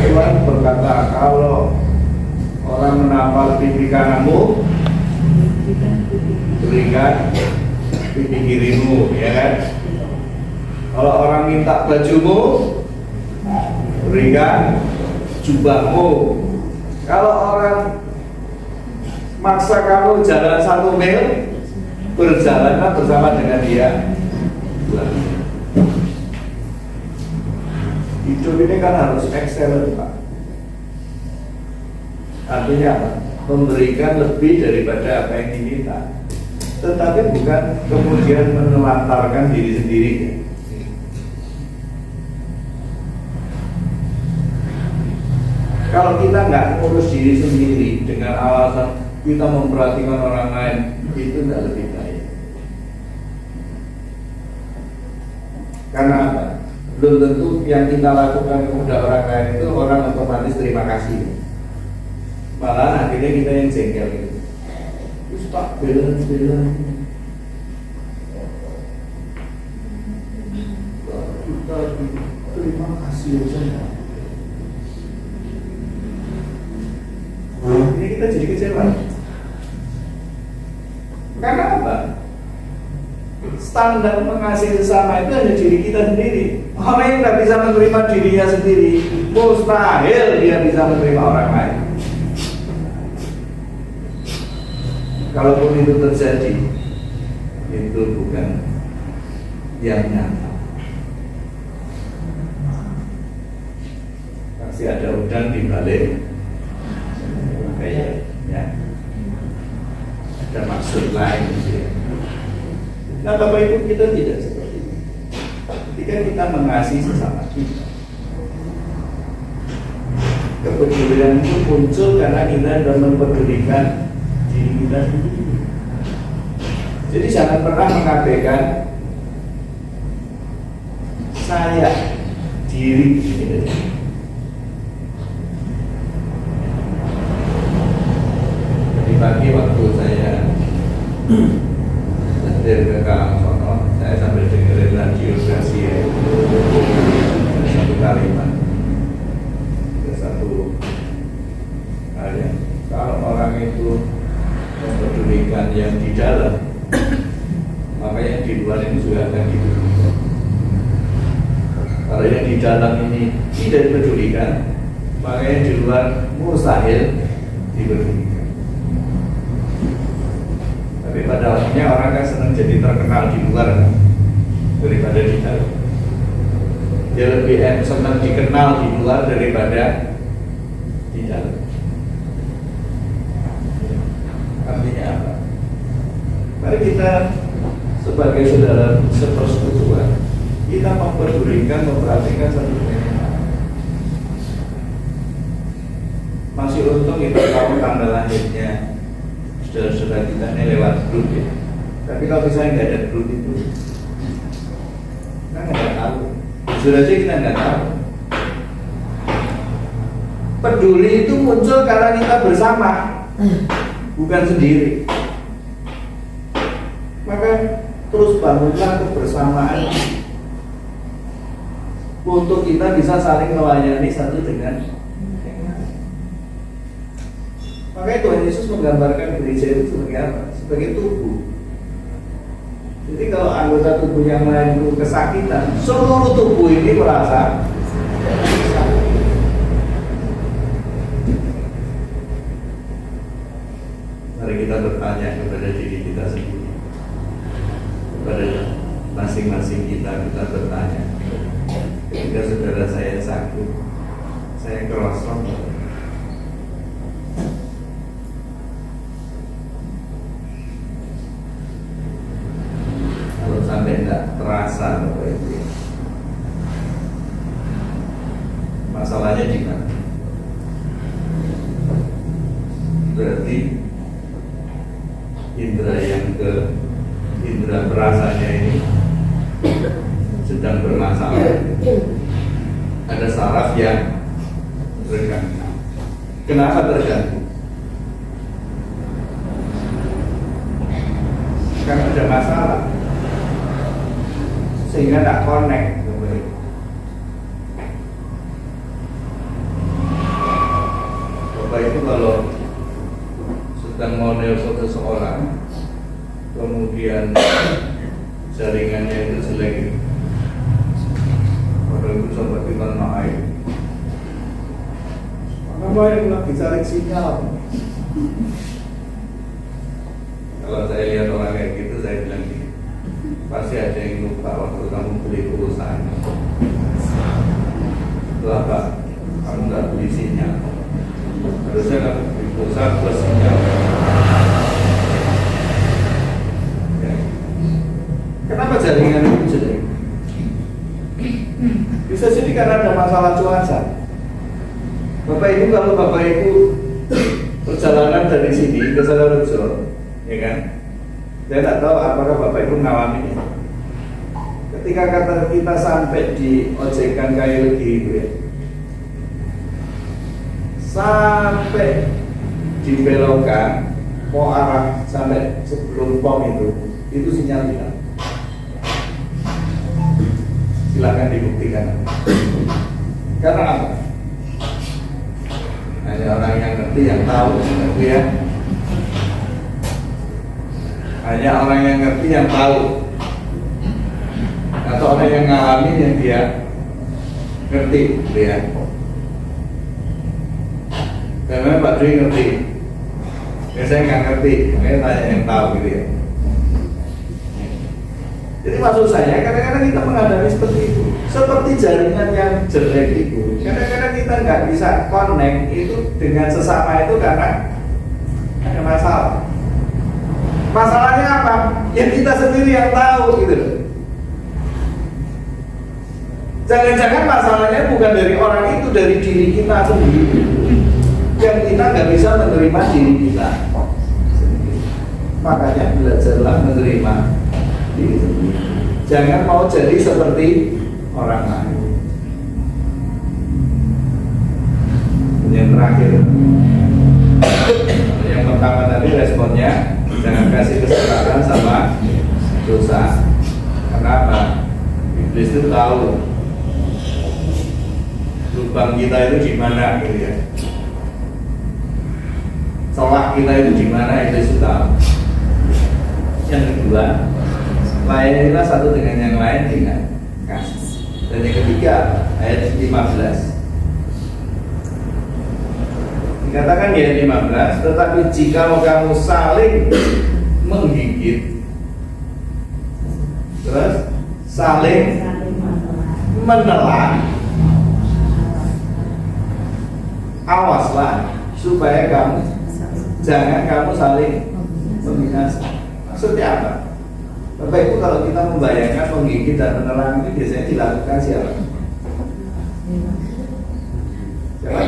Tuhan berkata, kalau orang menampar pipi kananmu, berikan pipi kirimu, ya kan? Kalau orang minta bajumu, berikan jubahmu. Kalau orang maksa kamu jalan 1 mil, berjalanlah bersama dengan dia 2 mil. Hidup ini kan harus excellent, Pak. Artinya apa? Memberikan lebih daripada apa yang diminta, tetapi bukan kemudian menelantarkan diri sendiri. Kalau kita nggak ngurus diri sendiri dengan alasan kita memperhatikan orang lain, itu nggak lebih baik. Karena apa? Belum tentu yang kita lakukan kepada orang lain itu orang otomatis terima kasih. Malah akhirnya kita yang jengkel gitu. Terus tak bela. Kita terima kasih saja. Ini kita jadi kecewa. Karena apa? Standar mengasihi sesama itu hanya diri kita sendiri. Orang yang tidak bisa menerima dirinya sendiri, mustahil dia bisa menerima orang lain. Kalaupun itu terjadi, itu bukan yang nyata. Pasti ada udang di balik kayak ya. Ada maksud lain gitu ya. Nah, Bapak Ibu, kita tidak seperti itu. Ketika kita mengasihi sesama kita, kepedulian itu muncul karena kita sudah mempedulikan diri kita sendiri. Jadi jangan pernah mengabaikan saya, diri gitu. Tadi pagi waktu saya hadir ke Karangsono, saya sambil dengerin radio Gracia, ada satu kalimat, ada satu hal yang kalau orang itu mempedulikan yang di dalam, maka yang di luar ini juga akan dipedulikan. Kalau yang di dalam ini tidak dipedulikan, maka yang di luar mustahil dipedulikan. Tapi pada umumnya orang kan senang jadi terkenal di luar daripada di dalam. Dia lebih senang dikenal di luar daripada di dalam. Artinya apa? Mari kita sebagai saudara sepersekutuan, kita mempedulikan, memperhatikan satu dengan yang lain. Masih untung kita tahu tanggal lahirnya saudara-saudara kita ini lewat grup ya. Tapi kalau misalnya nggak ada grup itu, kita nggak tahu. Sudah aja kita nggak tahu. Peduli itu muncul karena kita bersama, bukan sendiri. Maka terus bangunlah kebersamaan untuk kita bisa saling melayani satu dengan yang lain. Makanya Tuhan Yesus menggambarkan gereja itu sebagai apa? Sebagai tubuh. Jadi kalau anggota tubuh yang lain itu kesakitan, seluruh tubuh ini merasa sakit. Mari kita bertanya kepada diri kita sendiri, kepada masing-masing kita bertanya. Ketika saudara saya sakit, saya kerosot. Kalau sampai tidak terasa Bapak Ibu, masalahnya di mana? Berarti indera yang indera perasanya ini sedang bermasalah. Ada saraf yang terganggu. Kenapa terganggu? Karena ada masalah, sehingga tidak connect. Bapak itu kalau sedang mau nelpon seseorang, kemudian jaringannya itu jelek, padahal itu sampai kita naik. Apa yang lagi cari sinyal? Kalau saya lihat orang kayak gitu, saya bilang gini, pasti ada yang lupa waktu kamu beli pulsa. Itu apa? Kamu nggak beli sinyal. Harusnya kamu beli pulsa plus sinyal. Ya. Kenapa jaringan itu jelek? Bisa jadi karena ada masalah cuaca. Bapak Ibu, kalau Bapak Ibu perjalanan dari sini ke Sararejo, ya kan? Saya tak tahu apakah Bapak Ibu mengalaminya. Ketika kata kita sampai di ojekan kayu itu ya, sampai dibelokan mau arah sampai sebelum pom itu sinyal hilang. Silakan dibuktikan. Karena apa? Hanya orang yang ngerti yang tahu, gitu ya. Hanya orang yang ngerti yang tahu, atau orang yang ngalami yang dia ngerti, gitu ya. Karena Pak Dwi ngerti, ya saya nggak ngerti, makanya tanya yang tahu, gitu ya. Jadi maksud saya, kadang-kadang kita menghadapi seperti itu, seperti jaringan yang jelek itu. Kadang-kadang kita nggak bisa connect itu dengan sesama itu karena ada masalah. Masalahnya apa? Ya kita sendiri yang tahu, gitu loh. Jangan-jangan masalahnya bukan dari orang itu, dari diri kita sendiri. Yang kita nggak bisa menerima diri kita sendiri. Makanya belajarlah menerima diri sendiri. Jangan mau jadi seperti orang lain. Yang terakhir, yang pertama tadi responnya, jangan kasih kesempatan sama dosa. Kenapa? Iblis itu tahu lubang kita itu di mana, gitu ya. Celah kita itu di mana, Iblis itu tahu. Yang kedua, layanilah satu dengan yang lain dengan kasih. Dan yang ketiga, ayat 15. Dikatakan di ayat 15, tetapi jika kamu saling menggigit, terus saling menelan, awaslah supaya jangan kamu saling membinasa. Maksudnya apa? Bapak Ibu, kalau kita membayangkan menggigit dan menelan itu biasanya dilakukan siapa? Siapa?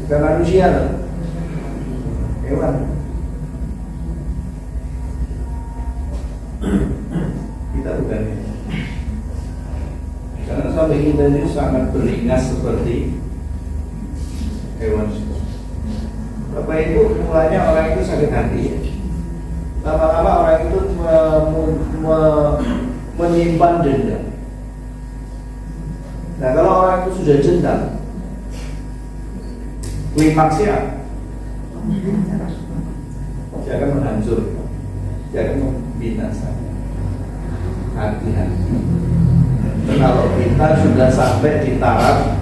Bukan manusia loh, hewan. Kita bukan itu. Karena sampai kita ini sangat beringas seperti hewan. Bapak Ibu, mulanya orang itu sakit hati ya. Lama-lama orang itu menyimpan dendam. Nah, kalau orang itu sudah dendam, klimaksnya dia akan menghancurkan, dia akan membinasakan. Hati-hati. Kalau kita sudah sampai di taraf,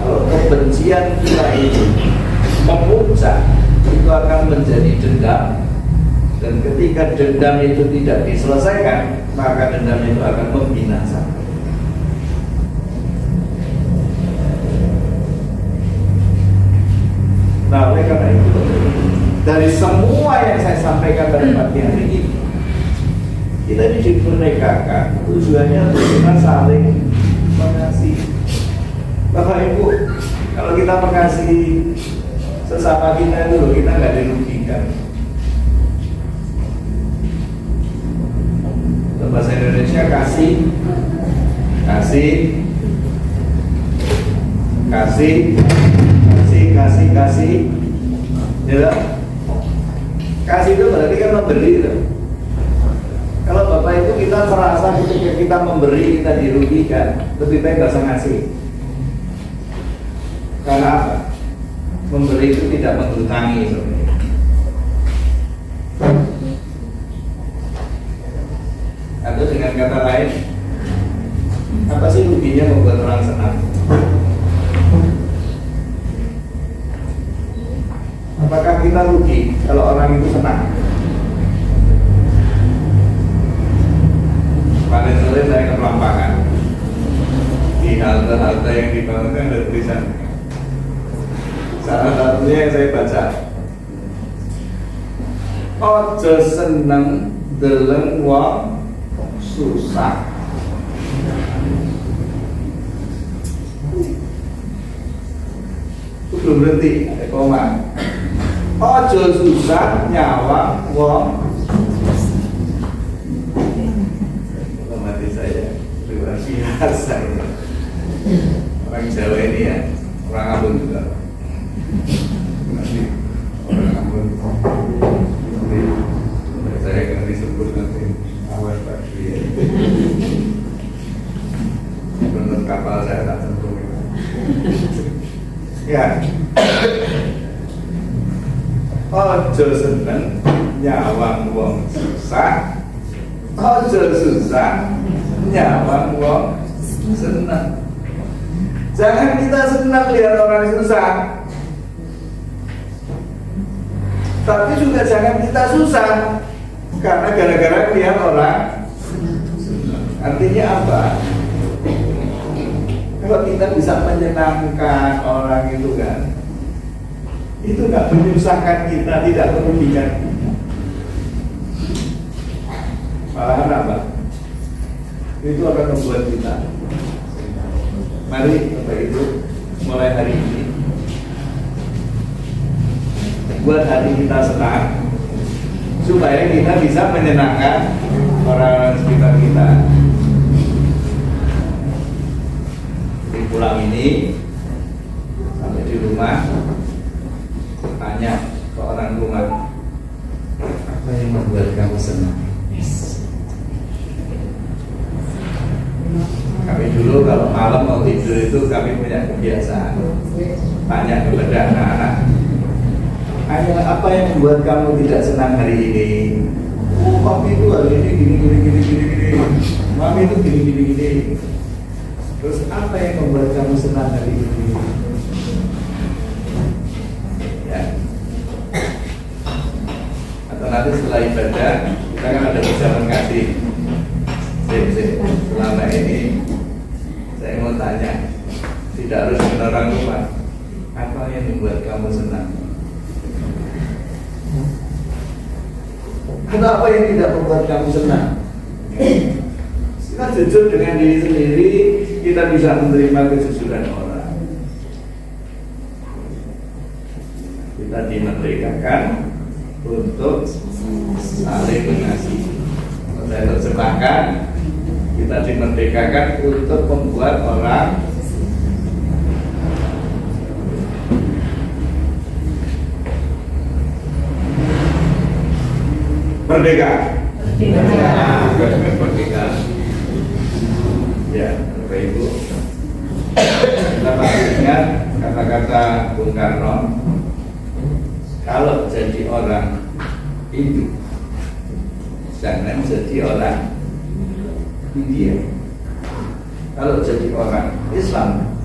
kalau kebencian kita itu memuncak, itu akan menjadi dendam. Dan ketika dendam itu tidak diselesaikan, maka dendam itu akan membinasakan. Nah, oleh karena itu, dari semua yang saya sampaikan pada pagi hari ini, kita ini dimerdekakan, tujuannya untuk kita saling mengasihi. Bapak Ibu, kalau kita mengasihi sesama kita itu, kita nggak dirugikan. Bahasa Indonesia kasih, ya, kasih itu berarti kan memberi itu. Kalau Bapak itu kita merasa ketika kita memberi kita dirugikan, lebih baik nggak usah ngasih. Karena apa? Memberi itu tidak menghutangi. kata lain, apa sih ruginya membuat orang senang? Apakah kita rugi kalau orang itu senang? Kemarin sore saya ke Pelampangan, di halte-halte yang dibangunkan ada tulisan. Salah satunya yang saya baca, ojo seneng deleng wong susah. Itu belum berhenti, ada koma. Ojo susah nyawang wong. Mati saya luar biasa ini. Orang Jawa ini ya, orang Ambon juga. Nanti orang Ambon nanti saya akan disebut nanti awas pagi ya. Menurut kapal saya tak tentu. Ya. Ojo seneng nyawang wong susah, ojo susah nyawang wong seneng. Jangan kita senang lihat orang susah, tapi juga jangan kita susah karena gara-gara lihat orang senang. Artinya apa? Kalau kita bisa menyenangkan orang itu kan, itu nggak menyusahkan kita, tidak merugikan kita. Malahan apa? Itu akan membuat kita. Mari Bapak Ibu, mulai hari ini buat hati kita senang, supaya kita bisa menyenangkan orang-orang sekitar kita. Di pulang ini sampai di rumah, tanya ke orang rumah, apa yang membuat kamu senang? Kami dulu kalau malam mau tidur itu kami punya kebiasaan tanya kepada anak-anak, ayo apa yang membuat kamu tidak senang hari ini? Oh, papi itu hari ini gini. Mami itu gini. Terus apa yang membuat kamu senang hari ini? Ya. Atau nanti setelah ibadah kita kan ada ucapan kasih. Selama ini saya mau tanya, tidak harus dengan orang rumah, apa yang membuat kamu senang? Atau apa yang tidak membuat kamu senang? Kita jujur dengan diri sendiri, kita bisa menerima kejujuran orang. Kita dimerdekakan untuk saling mengasihi. Saya terjemahkan, kita dimerdekakan untuk membuat orang merdeka. Merdeka. Ya, Bapak Ibu, kita masih ingat kata-kata Bung Karno, kalau jadi orang Hindu jangan jadi orang India. Kalau jadi orang Islam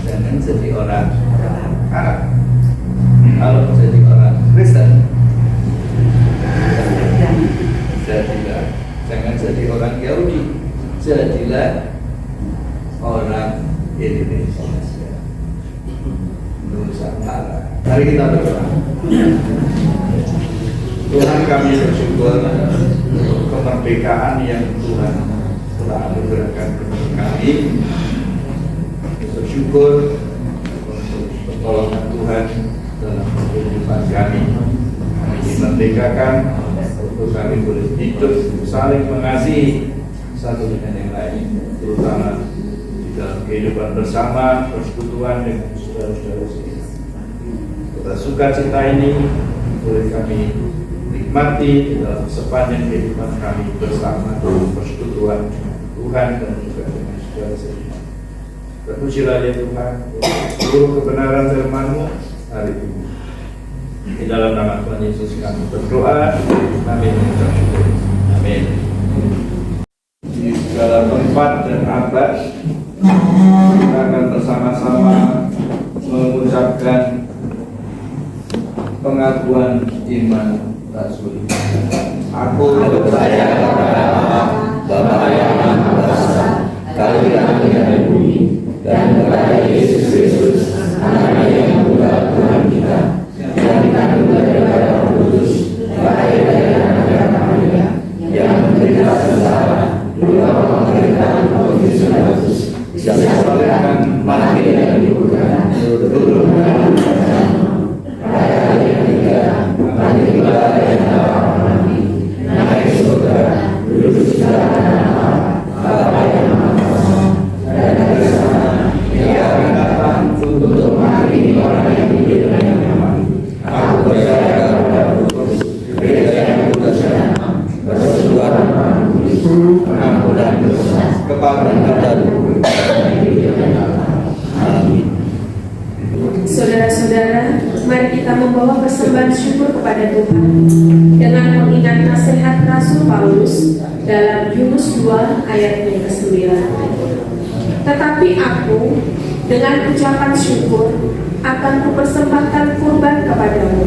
jangan jadi orang Arab. Kalau jadi orang Kristen jangan jadi orang Yahudi. Jadilah orang Indonesia, Nusantara. Mari kita berdoa. Tuhan, kami bersyukur untuk kemerdekaan yang Tuhan telah anugerahkan kepada kami. Bersyukur untuk pertolongan Tuhan dalam kehidupan kami. Kami dimerdekakan untuk kami boleh hidup saling mengasihi satu dengan yang lain, terutama di dalam kehidupan bersama, persekutuan dengan saudara-saudara kita. Kita sukacita ini boleh kami nikmati dalam sepanjang kehidupan kami bersama dalam persekutuan Tuhan dan juga dengan saudara-saudara. Terpujilah ya Tuhan seluruh kebenaran firman-Mu hari ini. Di dalam nama Tuhan Yesus kami berdoa. Amin. Amin. segala tempat dan atas. Kita akan bersama-sama mengucapkan pengakuan iman Rasul. Aku percaya kepada Allah, Bapa yang Maha Kuasa, Tuhan dan bumi, dan kepada Yesus Kristus, Anaknya yang tunggal Tuhan kita, yang dikandung dari Roh Kudus, lahir dari anak Maria, yang menderita sengsara, di bawah pemerintahan Pontius Pilatus, disalibkan, mati dan dikuburkan, turun dan pada hari yang ketiga, akan dibangkitkan dari antara mati, naik ke surga, duduk di sebelah kanan Allah, Bapa yang Maha Kuasa, dan dari sana Dia akan datang untuk menghakimi orang yang hidup dan yang mati. Aku percaya kepada Kristus, Gereja yang kudus dan persekutuan orang kudus, pengampunan dosa, kebangkitan tubuh, dan hidup yang kekal. Amin. Saudara-saudara, mari kita membawa persembahan syukur kepada Tuhan dengan mengingat nasihat Rasul Paulus dalam Yunus 2 ayat yang ke-9. Tetapi aku dengan ucapan syukur akan kupersembahkan kurban kepadamu.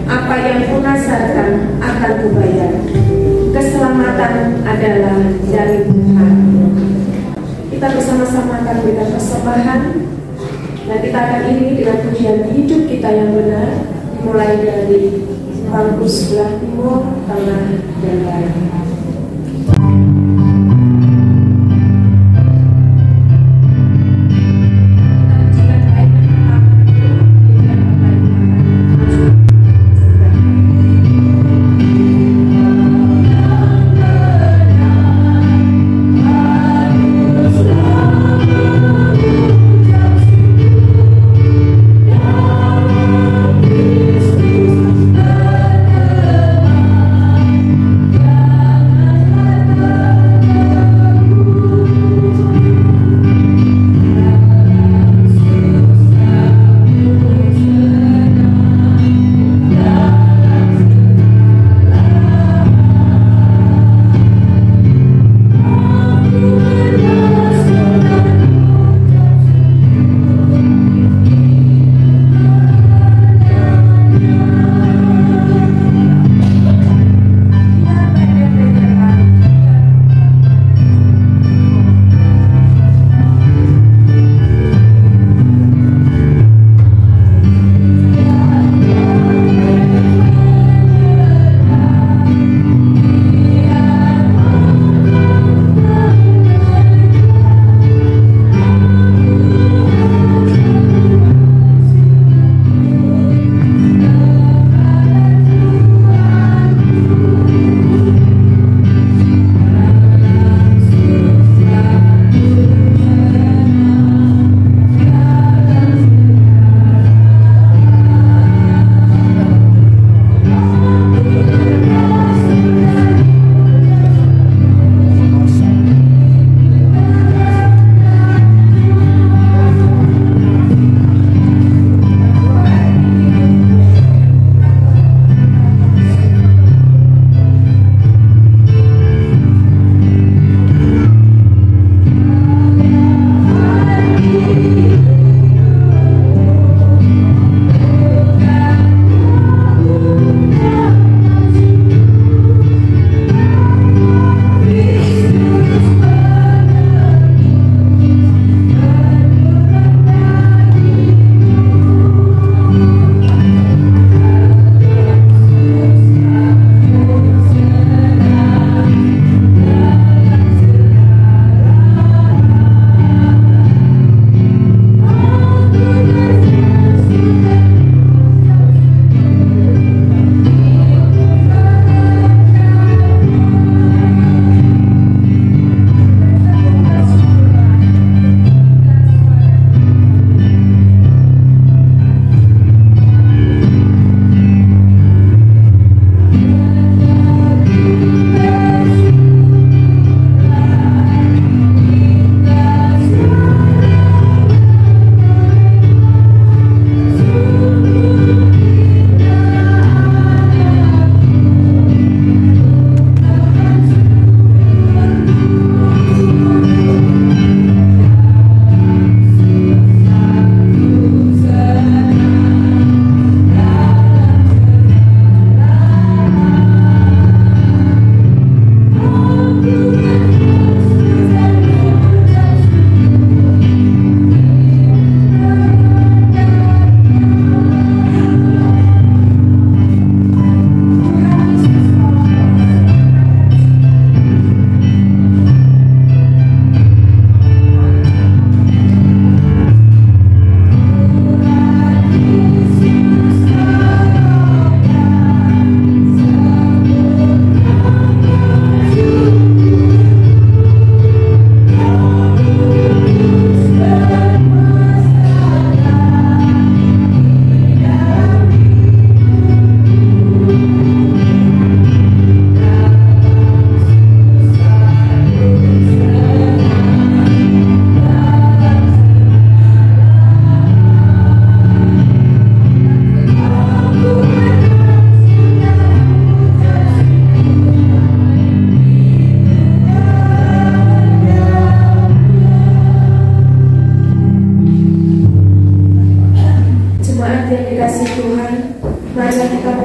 Apa yang kunasarkan akan kubayar. Keselamatan adalah dari Tuhan. Kita bersama-sama akan berikan persembahan. Dan kita akan iringi dengan pujian hidup kita yang benar, mulai dari bangku sebelah timur, tengah, dan barat.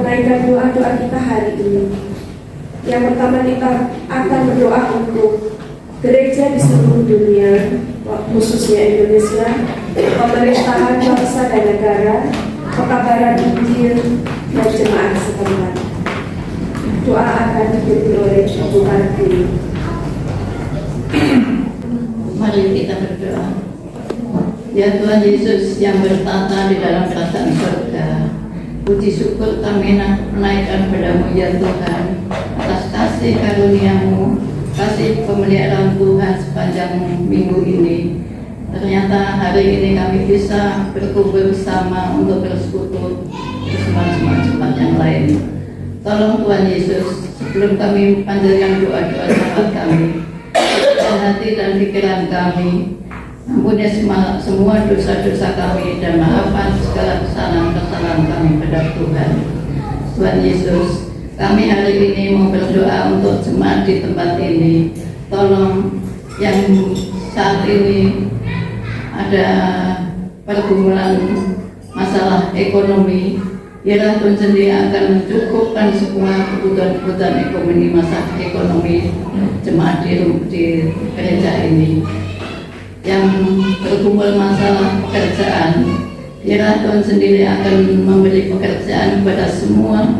menaikkan doa-doa kita hari ini. Yang pertama kita akan berdoa untuk gereja di seluruh dunia, khususnya Indonesia, pemerintahan bangsa dan negara, pekabaran Injil, dan jemaat setempat. Doa akan dipimpin oleh Ibu Kartini. Mari kita berdoa. Ya Tuhan Yesus yang bertata di dalam kerajaan surga, puji syukur kami menaikkan padamu ya Tuhan atas kasih karuniamu, kasih pemeliharaan Tuhan sepanjang minggu ini. Ternyata hari ini kami bisa berkumpul bersama untuk bersekutu bersama jemaat yang lain. Tolong Tuhan Yesus, sebelum kami panjatkan doa-doa sahabat kami, dan hati dan pikiran kami, ampuni semua dosa-dosa kami dan maafkan segala kesalahan-kesalahan kami pada Tuhan. Tuhan Yesus, kami hari ini mau berdoa untuk jemaat di tempat ini. Tolong yang saat ini ada pergumulan masalah ekonomi, biarlah Tuhan sendiri akan mencukupkan semua kebutuhan ekonomi, masalah ekonomi jemaat di gereja ini. Yang bergumul masalah pekerjaan, biarlah Tuhan sendiri akan memberi pekerjaan kepada semua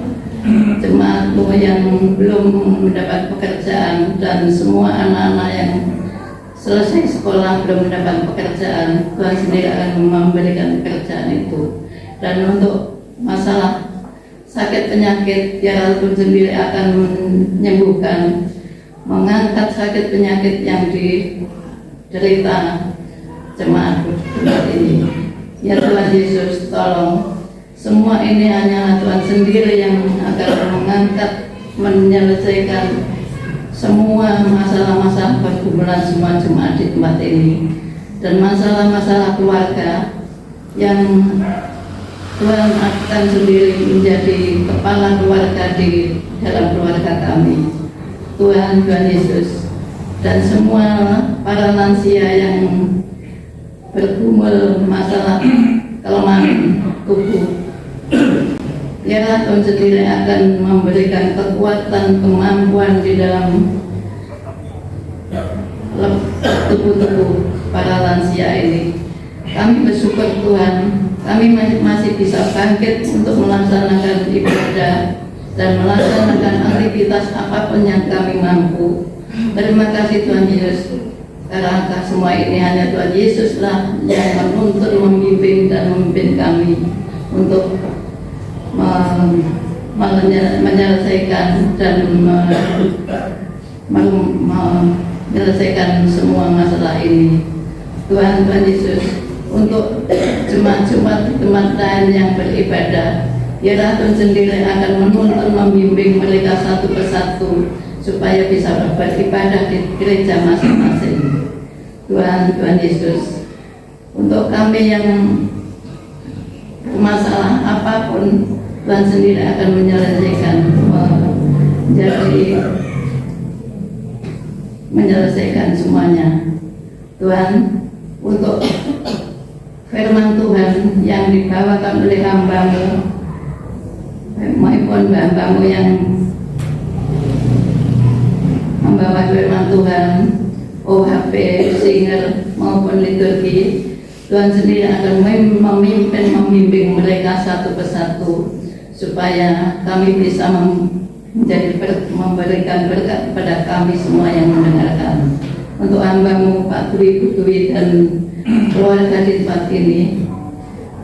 jemaat-Mu yang belum mendapat pekerjaan dan semua anak-anak yang selesai sekolah belum mendapat pekerjaan. Tuhan sendiri akan memberikan pekerjaan itu. Dan untuk masalah sakit penyakit, biarlah Tuhan sendiri akan menyembuhkan, mengangkat sakit penyakit yang diderita jemaat ini. Ya Tuhan Yesus, tolong semua ini hanyalah Tuhan sendiri yang akan mengangkat, menyelesaikan semua masalah-masalah pergumulan semua jemaat di tempat ini, dan masalah-masalah keluarga yang Tuhan akan sendiri menjadi kepala keluarga di dalam keluarga kami. Tuhan Yesus, dan semua para lansia yang bergumul masalah kelemahan tubuh, biarlah Tuhan sendiri akan memberikan kekuatan, kemampuan di dalam tubuh-tubuh para lansia ini. Kami bersyukur Tuhan, kami masih bisa bangkit untuk melaksanakan ibadah dan melaksanakan aktivitas apapun yang kami mampu. Terima kasih Tuhan Yesus, karena semua ini hanya Tuhan Yesuslah yang menuntun, membimbing dan memimpin kami untuk menyelesaikan dan menyelesaikan semua masalah ini. Tuhan Yesus, untuk jemaat-jemaat di tempat lain yang beribadah, biarlah Tuhan sendiri akan menuntun, membimbing mereka satu persatu supaya bisa beribadah di gereja masing-masing. Tuhan Yesus, untuk kami yang masalah apapun, Tuhan sendiri akan menyelesaikan semuanya. Tuhan, untuk firman Tuhan yang dibawakan oleh hamba-Mu, maupun hamba-Mu yang membawa firman Tuhan, OHP, singer maupun liturgi, Tuhan sendiri akan memimpin, membimbing mereka satu persatu supaya kami bisa memberikan berkat kepada kami semua yang mendengarkan. Untuk hamba-Mu Pak Dwi dan keluarga di tempat ini,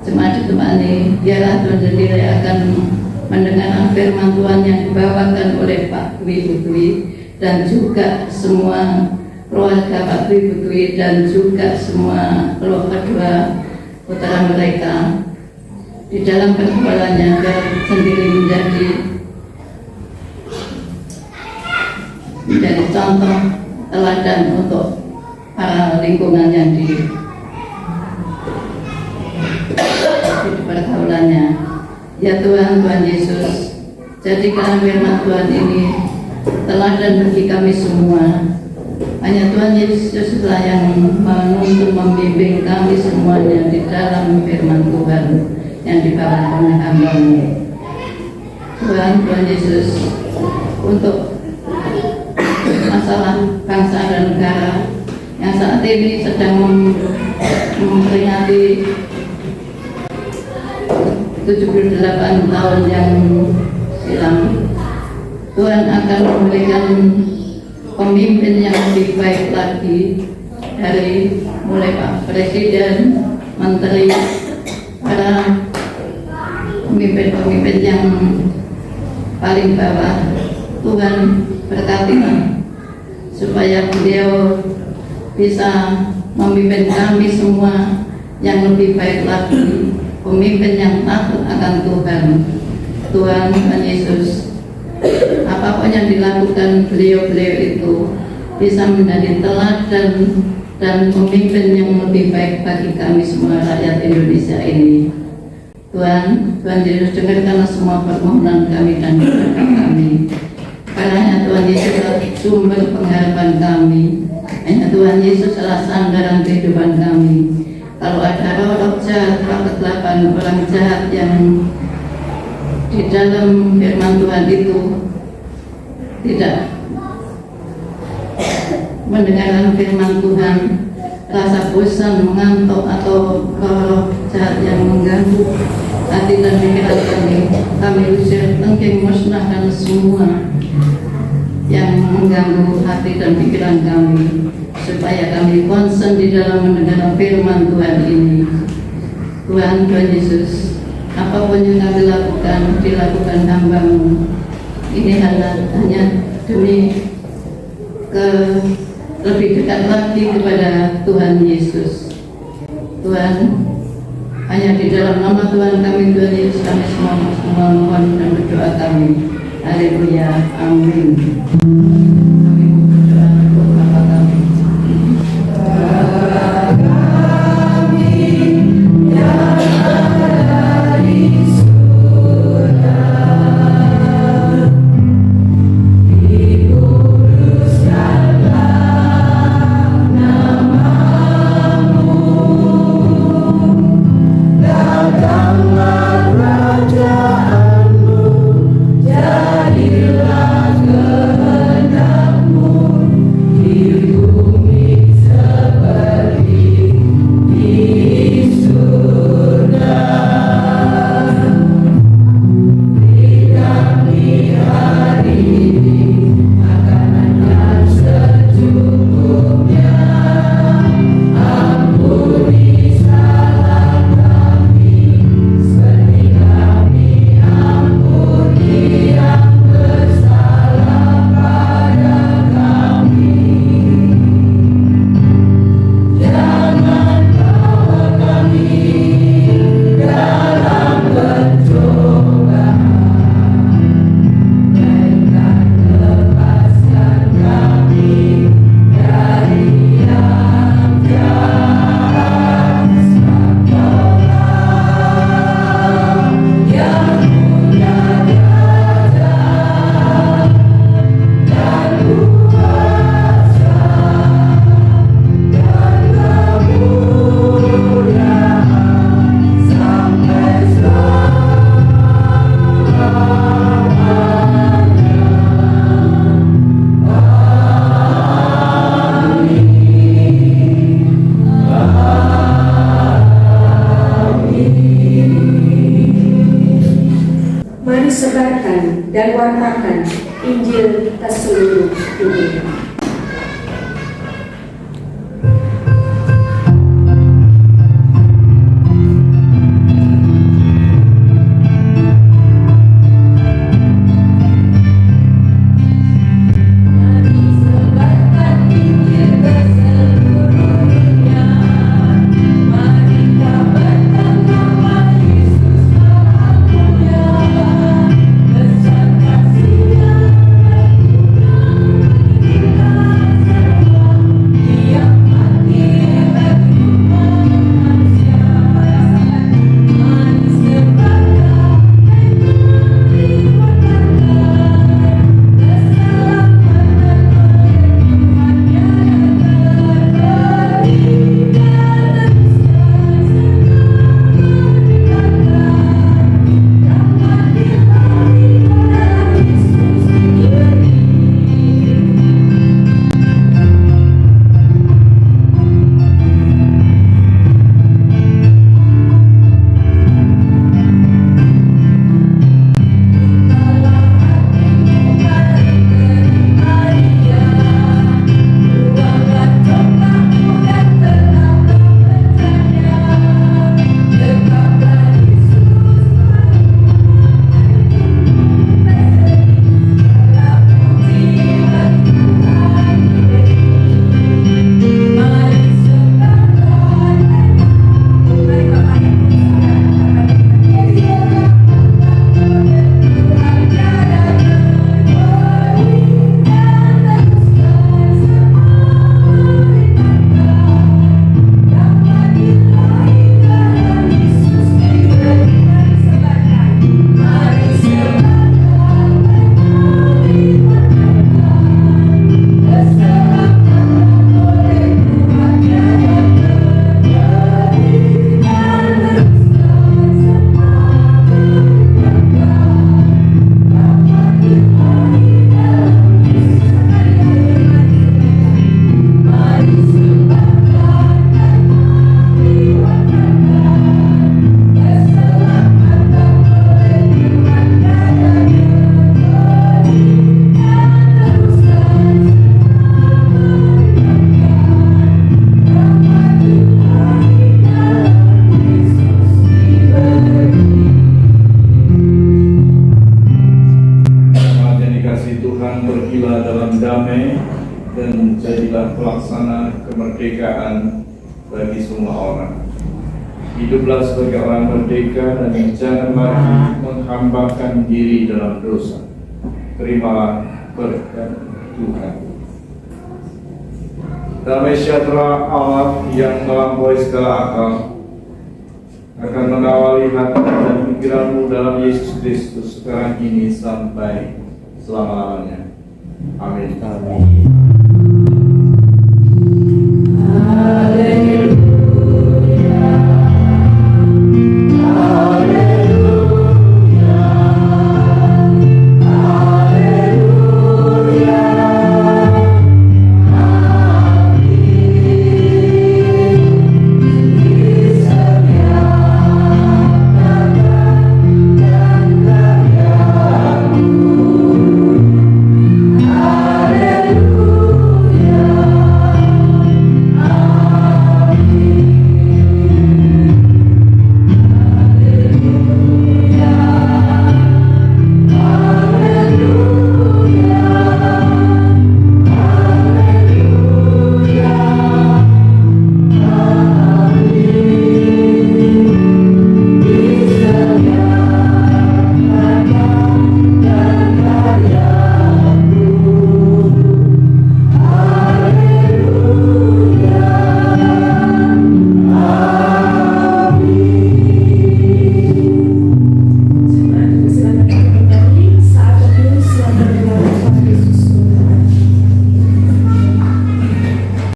jemaat di tempat ini, biarlah Tuhan sendiri akan mendengarkan firman Tuhan yang dibawakan oleh Pak Dwi dan juga semua keluarga Pak Dwi dan juga semua kedua putra mereka di dalam pergumulannya, biar sendiri menjadi contoh teladan untuk para lingkungan yang di pergaulannya. Ya Tuhan Yesus, jadikan firman Tuhan ini teladan bagi kami semua. Hanya Tuhan Yesuslah yang menuntun, membimbing kami semuanya di dalam firman Tuhan yang dibawakan oleh hamba-Mu. Tuhan Yesus, untuk masalah bangsa dan negara yang saat ini sedang memperingati 78 tahun yang silam. Tuhan akan memberikan pemimpin yang lebih baik lagi, dari mulai Pak Presiden, Menteri, para pemimpin-pemimpin yang paling bawah. Tuhan berkatilah supaya beliau bisa memimpin kami semua yang lebih baik lagi, pemimpin yang takut akan Tuhan Yesus. Apapun yang dilakukan beliau-beliau itu bisa menjadi teladan dan pemimpin yang lebih baik bagi kami semua rakyat Indonesia ini. Tuhan Yesus, dengarkanlah semua permohonan kami dan doa kami. Karena Tuhan Yesus adalah sumber pengharapan kami. Hanya Tuhan Yesus adalah sandaran kehidupan kami. Kalau ada roh jahat, roh kegelapan, orang jahat yang di dalam firman Tuhan itu tidak mendengarkan firman Tuhan, rasa bosan, mengantuk, atau roh jahat yang mengganggu hati dan pikiran kami usir, tengking, musnahkan semua yang mengganggu hati dan pikiran kami, supaya kami konsen di dalam mendengar firman Tuhan ini. Tuhan Yesus, apapun yang kami lakukan, dilakukan hamba-Mu. Ini hanya demi lebih dekat lagi kepada Tuhan Yesus. Tuhan, hanya di dalam nama Tuhan kami, Tuhan Yesus, kami semua mohon dan berdoa kami. Haleluya, amin. Kami berdoa untuk Bapa kami. Sebarkan dan wartakan Injil ke seluruh dunia. hiduplah dalam damai dan jadilah pelaksana kemerdekaan bagi semua orang. Hiduplah sebagai orang merdeka dan jangan lagi menghambakan diri dalam dosa. Terimalah berkat Tuhan. Damai sejahtera Allah yang melampaui segala akal akan mengawali hati dan pikiranmu dalam Yesus Kristus sekarang ini sampai selama-lamanya. Amin. Haleluya.